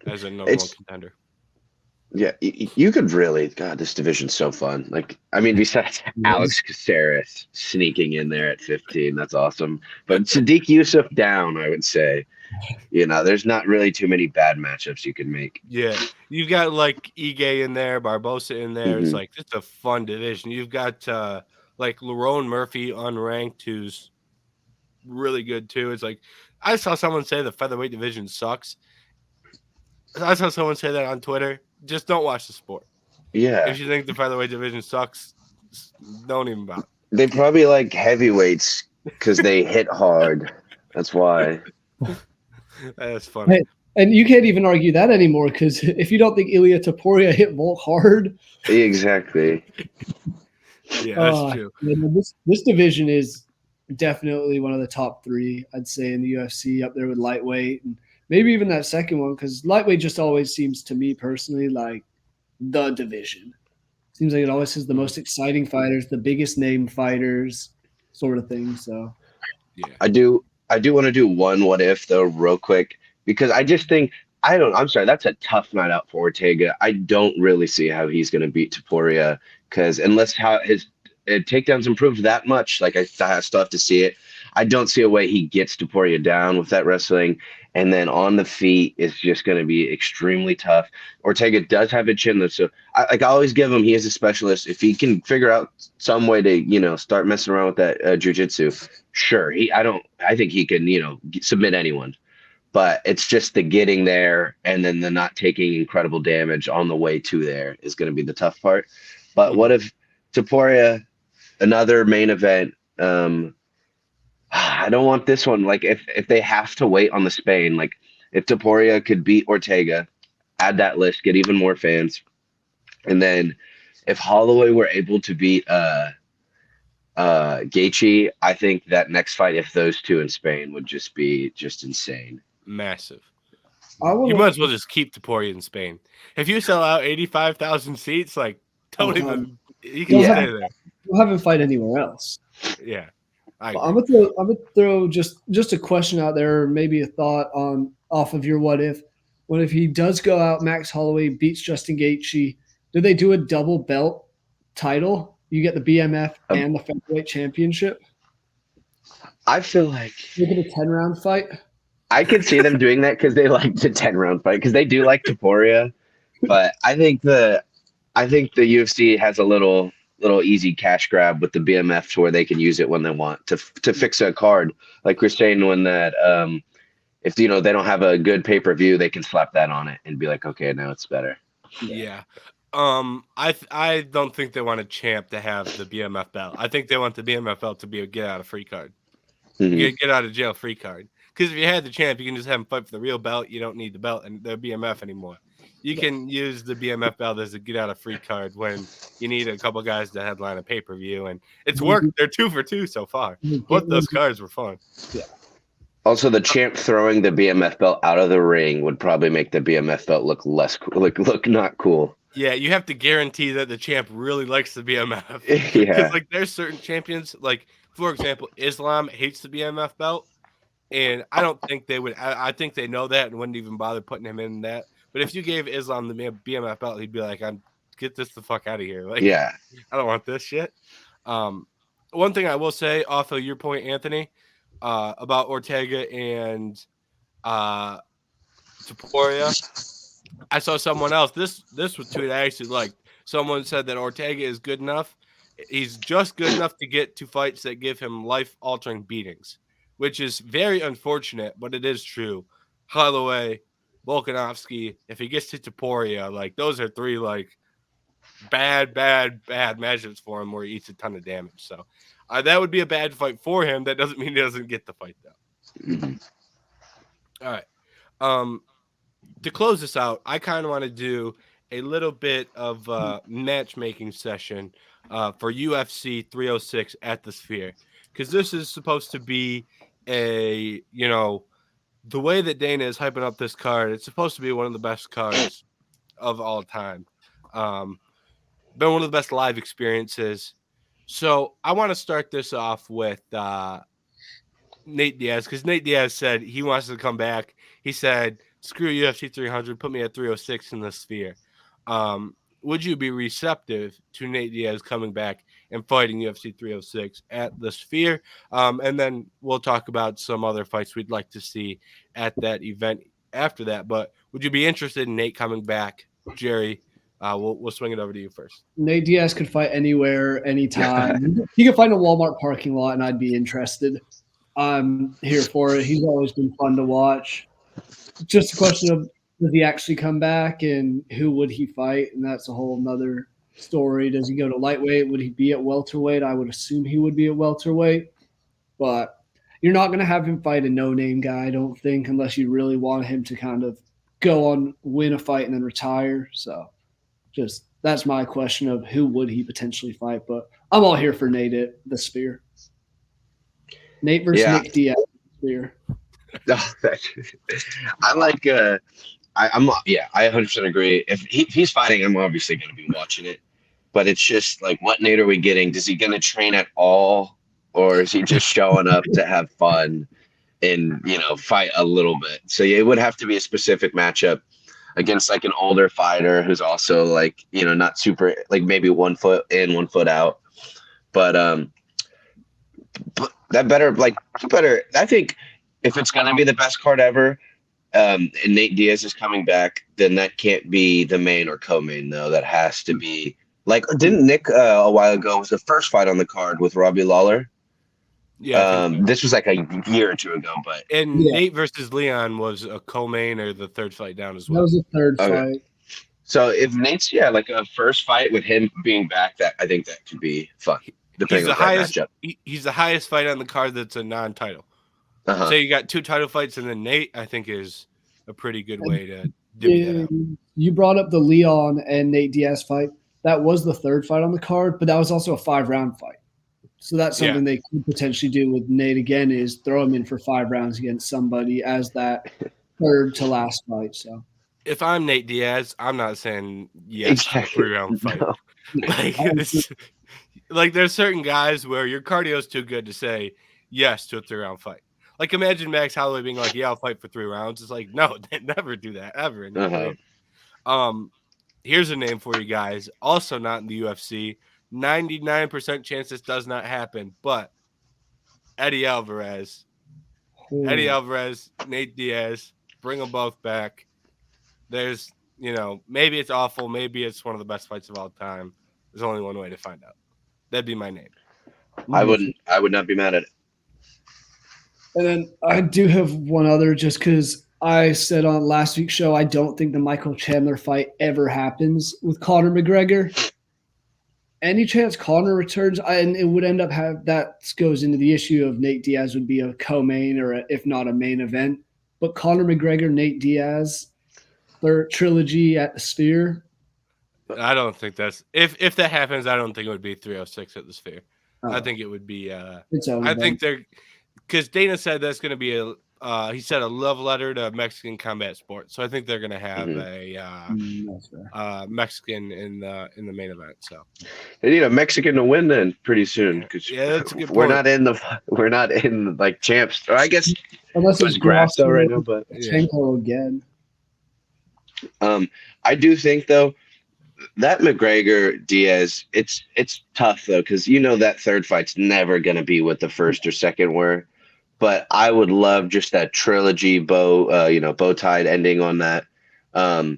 as a number 1 contender. Yeah, you could really. God, this division's so fun. Like, I mean, besides Alex Caceres sneaking in there at 15, that's awesome. But Sadiq Yusuf down, I would say. There's not really too many bad matchups you can make. Yeah, you've got like Ige in there, Barbosa in there. Mm-hmm. It's like it's a fun division. You've got like Lerone Murphy unranked, who's really good too. It's like I saw someone say the featherweight division sucks. I saw someone say that on Twitter. Just don't watch the sport. Yeah. If you think the featherweight division sucks, don't even bother. They probably like heavyweights because they hit hard. That's why. That's funny. Hey, and you can't even argue that anymore because if you don't think Ilia Topuria hit Volk hard. Exactly. Yeah, that's true. This division is definitely one of the top 3, I'd say, in the UFC, up there with lightweight and maybe even that second one, because lightweight just always seems to me personally like the division. Seems like it always has the most exciting fighters, the biggest name fighters, sort of thing. So, yeah, I do want to do one what if though, real quick, because I just think I'm sorry, that's a tough night out for Ortega. I don't really see how he's going to beat Topuria because unless his takedowns improved that much, like I still have to see it. I don't see a way he gets Topuria down with that wrestling. And then on the feet is just going to be extremely tough. Ortega does have a chin, though. So I always give him, he is a specialist. If he can figure out some way to, start messing around with that jiu-jitsu, sure. I think he can, submit anyone. But it's just the getting there and then the not taking incredible damage on the way to there is going to be the tough part. But what if Topuria, another main event, I don't want this one. Like if they have to wait on the Spain, like if Topuria could beat Ortega, add that list, get even more fans. And then if Holloway were able to beat Gaethje, I think that next fight, if those two in Spain, would just be just insane. Massive. You might as well just keep Topuria in Spain. If you sell out 85,000 seats, like don't even you can stay there. We'll have him fight anywhere else. Yeah. I'm gonna throw just a question out there, maybe a thought off of your what if. What if he does go out, Max Holloway beats Justin Gaethje? Do they do a double belt title? You get the BMF and the featherweight championship. I feel like you get a 10-round fight. I could see them doing that because they like the 10-round fight because they do like Taporia, but I think the UFC has a little easy cash grab with the BMF to where they can use it when they want to fix a card. Like you're saying, when that if they don't have a good pay-per-view, they can slap that on it and be like, okay, now it's better. Yeah. I don't think they want a champ to have the BMF belt. I think they want the BMF belt to be a get out of free card. Mhm. Get out of jail free card. Because if you had the champ, you can just have him fight for the real belt. You don't need the belt and the BMF anymore. You can use the BMF belt as a get out of free card when you need a couple guys to headline a pay per view, and it's worked. They're 2 for 2 so far. Both those cards were fun. Yeah. Also, the champ throwing the BMF belt out of the ring would probably make the BMF belt look less cool, look not cool. Yeah, you have to guarantee that the champ really likes the BMF. Yeah. Because like there's certain champions, like for example, Islam hates the BMF belt, and I don't think they would. I think they know that and wouldn't even bother putting him in that. But if you gave Islam the BMF belt, he'd be like, get this the fuck out of here. Like, Yeah. I don't want this shit. One thing I will say off of your point, Anthony, about Ortega and Taporia, I saw someone else. This was tweet I actually liked. Someone said that Ortega is good enough. He's just good enough to get to fights that give him life-altering beatings, which is very unfortunate, but it is true. Holloway, Volkanovski, if he gets to Taporia, like those are 3 like bad matchups for him where he eats a ton of damage. So that would be a bad fight for him. That doesn't mean he doesn't get the fight though. Mm-hmm. All right. To close this out, I kind of want to do a little bit of matchmaking session for UFC 306 at the Sphere, because this is supposed to be the way that Dana is hyping up this card, it's supposed to be one of the best cards of all time. Been one of the best live experiences. So I want to start this off with Nate Diaz, because Nate Diaz said he wants to come back. He said, screw UFC 300, put me at 306 in the Sphere. Would you be receptive to Nate Diaz coming back and fighting UFC 306 at the Sphere? And then we'll talk about some other fights we'd like to see at that event after that. But would you be interested in Nate coming back? Jerry, we'll swing it over to you first. Nate Diaz could fight anywhere, anytime. He could find a Walmart parking lot, and I'd be interested. I'm here for it. He's always been fun to watch. Just a question of, does he actually come back, and who would he fight? And that's a whole nother story. Does he go to lightweight? Would he be at welterweight? I would assume he would be at welterweight. But you're not going to have him fight a no-name guy, I don't think, unless you really want him to kind of go on, win a fight, and then retire. So just that's my question of who would he potentially fight. But I'm all here for Nate at the Sphere. Nate versus Nick Diaz at the Sphere. I like I 100% agree. If he's fighting, I'm obviously going to be watching it. But it's just like, what Nate are we getting? Is he going to train at all, or is he just showing up to have fun and fight a little bit? So it would have to be a specific matchup against like an older fighter who's also like not super, like maybe 1 foot in, 1 foot out. But that better I think if it's going to be the best card ever, and Nate Diaz is coming back, then that can't be the main or co-main though. That has to be like, didn't Nick a while ago was the first fight on the card with Robbie Lawler? Yeah. This was like a year or 2 ago, but Nate versus Leon was a co-main or the third fight down as well. That was the third fight. So if Nate's like a first fight with him being back, that I think that could be fun. Depending on that matchup. He's the highest fight on the card that's a non-title. So you got 2 title fights, and then Nate, I think, is a pretty good way to divvy that out. You brought up the Leon and Nate Diaz fight. That was the third fight on the card, but that was also a 5-round fight. So that's something they could potentially do with Nate again, is throw him in for 5 rounds against somebody as that third to last fight. So if I'm Nate Diaz, I'm not saying yes to a 3-round fight. No. Like there's certain guys where your cardio is too good to say yes to a 3-round fight. Like imagine Max Holloway being like, "Yeah, I'll fight for 3 rounds." It's like, no, never do that ever. Here's a name for you guys. Also not in the UFC. 99% chance this does not happen, but Eddie Alvarez Eddie Alvarez, Nate Diaz, bring them both back. There's, maybe it's awful. Maybe it's one of the best fights of all time. There's only one way to find out. That'd be my name. I would not be mad at it. And then I do have one other, just because I said on last week's show, I don't think the Michael Chandler fight ever happens with Conor McGregor. Any chance Conor returns, and it would end up that goes into the issue of Nate Diaz would be a co-main or if not a main event. But Conor McGregor, Nate Diaz, their trilogy at the Sphere. I don't think that's if that happens. I don't think it would be 306 at the Sphere. Oh. I think it would be. Its own I event. think they're because Dana said that's going to be he said a love letter to Mexican combat sports. So I think they're going to have a Mexican in the main event. So they need a Mexican to win then pretty soon, because that's a good point. we're not in like champs. Or I guess unless it's Grasso right now, but again. I do think though that McGregor Diaz, it's tough though, because that third fight's never going to be what the first or second were. But I would love just that trilogy bow tied ending on that. So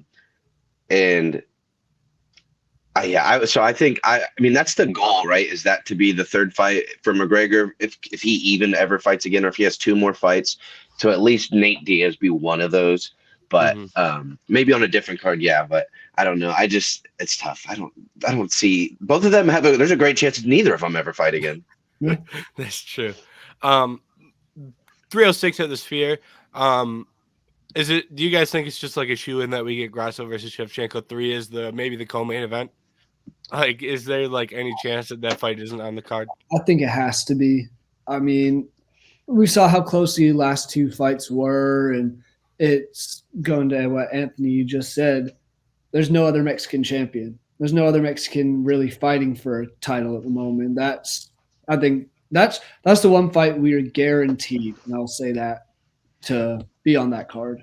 I think that's the goal, right? Is that to be the third fight for McGregor if he even ever fights again, or if he has two more fights, to at least Nate Diaz be one of those. But maybe on a different card, yeah. But I don't know. It's tough. I don't see both of them there's a great chance neither of them ever fight again. That's true. 306 at the Sphere. Do you guys think it's just like a shoe in that we get Grasso versus Shevchenko? 3 is maybe the co-main event? Like, is there like any chance that fight isn't on the card? I think it has to be. I mean, we saw how close the last two fights were, and it's going to what Anthony just said. There's no other Mexican champion. There's no other Mexican really fighting for a title at the moment. I think that's the one fight we are guaranteed, and I'll say that, to be on that card.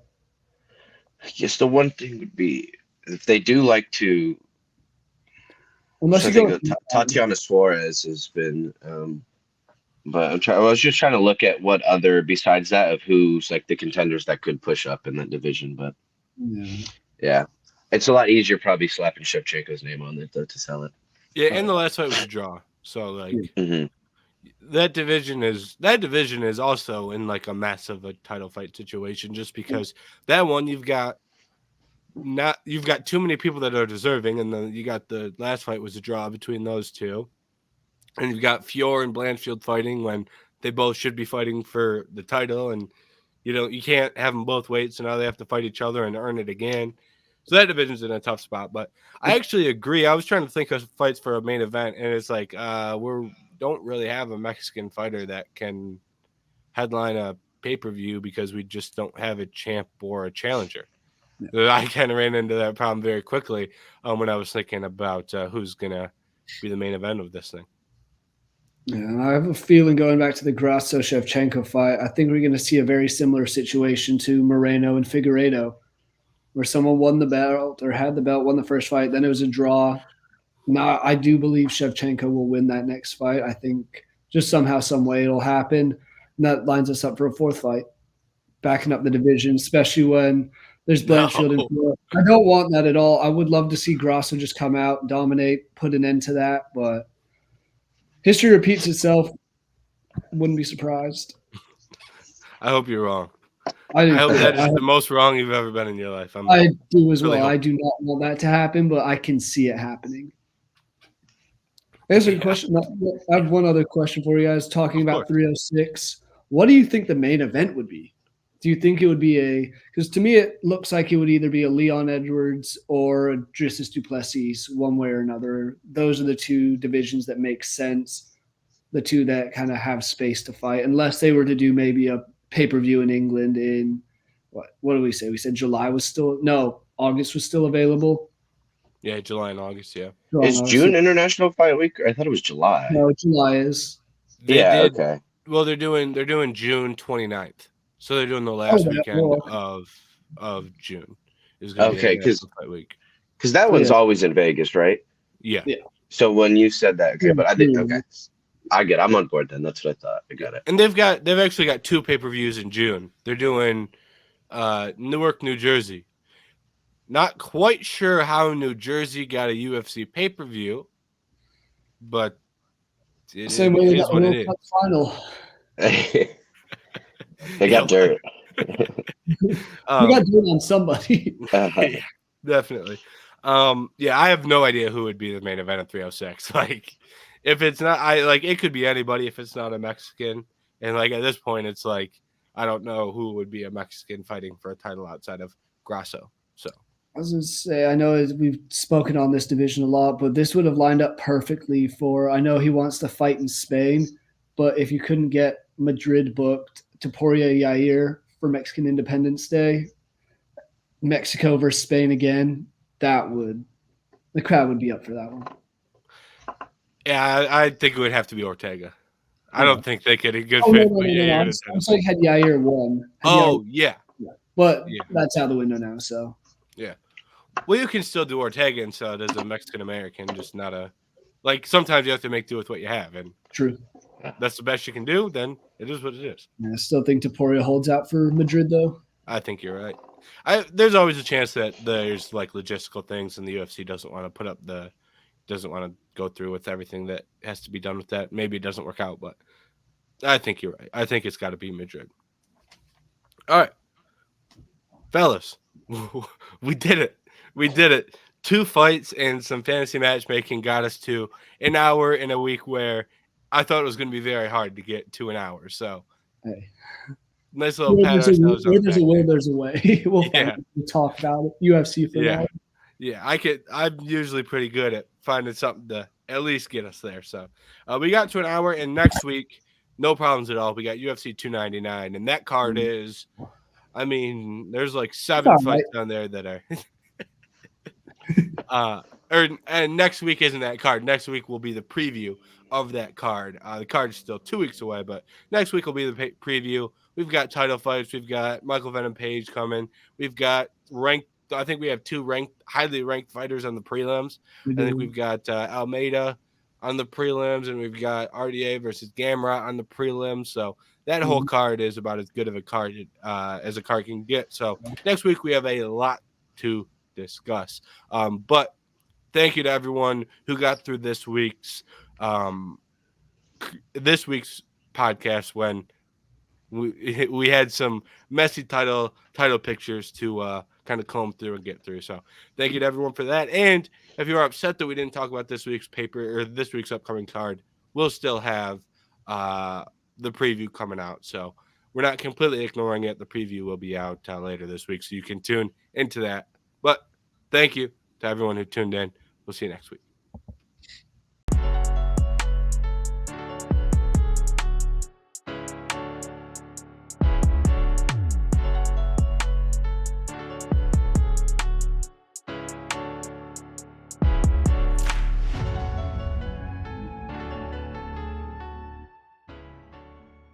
I guess the one thing would be if they do like to. Unless you go, Tatiana Suarez has been, but I was just trying to look at what other besides that of who's like the contenders that could push up in that division. But yeah, it's a lot easier probably slapping Shevchenko's name on it though to sell it. Yeah, and the last fight was a draw, so like. That division is also in like a massive title fight situation, just because that one you've got too many people that are deserving, and then you got the last fight was a draw between those two, and you've got Fiore and Blanchfield fighting when they both should be fighting for the title, and you can't have them both weight, so now they have to fight each other and earn it again. So that division's in a tough spot, but I actually agree. I was trying to think of fights for a main event, and it's like we don't really have a Mexican fighter that can headline a pay-per-view because we just don't have a champ or a challenger. Yeah. I kind of ran into that problem very quickly when I was thinking about who's going to be the main event of this thing. Yeah, I have a feeling going back to the Grasso-Shevchenko fight, I think we're going to see a very similar situation to Moreno and Figueiredo, where someone won the belt or had the belt, won the first fight, then it was a draw. Now, I do believe Shevchenko will win that next fight. I think just somehow, some way it'll happen. And that lines us up for a fourth fight, backing up the division, especially when there's Blanchfield and Fiore. I don't want that at all. I would love to see Grasso just come out, dominate, put an end to that. But history repeats itself. Wouldn't be surprised. I hope you're wrong. I hope that is the most wrong you've ever been in your life. I do as well. I do not want that to happen, but I can see it happening. Answer your question. I have one other question for you guys. Talking about 306, what do you think the main event would be? Do you think it would be because to me it looks like it would either be a Leon Edwards or a Dricus du Plessis, one way or another. Those are the two divisions that make sense, the two that kind of have space to fight, unless they were to do maybe a pay-per-view in England in what did we say? We said August was still available. Yeah, July and August, yeah. Is June International Fight Week? I thought it was July. No, July is. Okay. Well, they're doing June 29th. So they're doing the last weekend of June. Is going to be Fight Week. Because that one's always in Vegas, right? Yeah. So when you said that, okay, but I didn't. Okay. I'm on board then. That's what I thought. I got it. And they've actually got 2 pay-per-views in June. They're doing Newark, New Jersey. Not quite sure how New Jersey got a UFC pay-per-view, but it Same way they is got what the it World is. Cup final. They got dirt. We got dirt on somebody. Yeah, definitely. Yeah, I have no idea who would be the main event of 306. Like, if it's not, it could be anybody if it's not a Mexican. And like at this point, it's like I don't know who would be a Mexican fighting for a title outside of Grasso. So I was going to say, I know we've spoken on this division a lot, but this would have lined up perfectly for. I know he wants to fight in Spain, but if you couldn't get Madrid booked, Topuria Yair for Mexican Independence Day, Mexico versus Spain again, the crowd would be up for that one. yeah, I think it would have to be Ortega. I don't think they could a good Oh, fit. no. I'm saying had Yair won. Yeah. But that's out the window now, so. Yeah. Well, you can still do Ortega and sell it as a Mexican American, just not a like. Sometimes you have to make do with what you have, and True. That's the best you can do. Then it is what it is. I still think Topuria holds out for Madrid, though. I think you're right. There's always a chance that there's like logistical things, and the UFC doesn't want to go through with everything that has to be done with that. Maybe it doesn't work out, but I think you're right. I think it's got to be Madrid. All right, fellas, we did it. We did it. 2 fights and some fantasy matchmaking got us to an hour in a week where I thought it was going to be very hard to get to an hour. So, hey. Nice little pat ourselves on the back. There's a will, there's a way. We'll talk about it. UFC for now. Yeah, I'm usually pretty good at finding something to at least get us there. So we got to an hour, and next week, no problems at all. We got UFC 299, and that card is, I mean, there's like 7 fights down there that are. And next week isn't that card. Next week will be the preview of that card. The card is still 2 weeks away, but next week will be the preview. We've got title fights. We've got Michael Venom Page coming. We've got ranked. I think we have 2 highly ranked fighters on the prelims. I think we've got Almeida on the prelims, and we've got RDA versus Gamrot on the prelims. So that whole card is about as good of a card as a card can get. So next week we have a lot to discuss. But thank you to everyone who got through this week's podcast when we had some messy title pictures to kind of comb through and get through. So thank you to everyone for that. And if you're upset that we didn't talk about this week's paper or this week's upcoming card, we'll still have the preview coming out. So we're not completely ignoring it. The preview will be out later this week, so you can tune into that. But thank you to everyone who tuned in. We'll see you next week.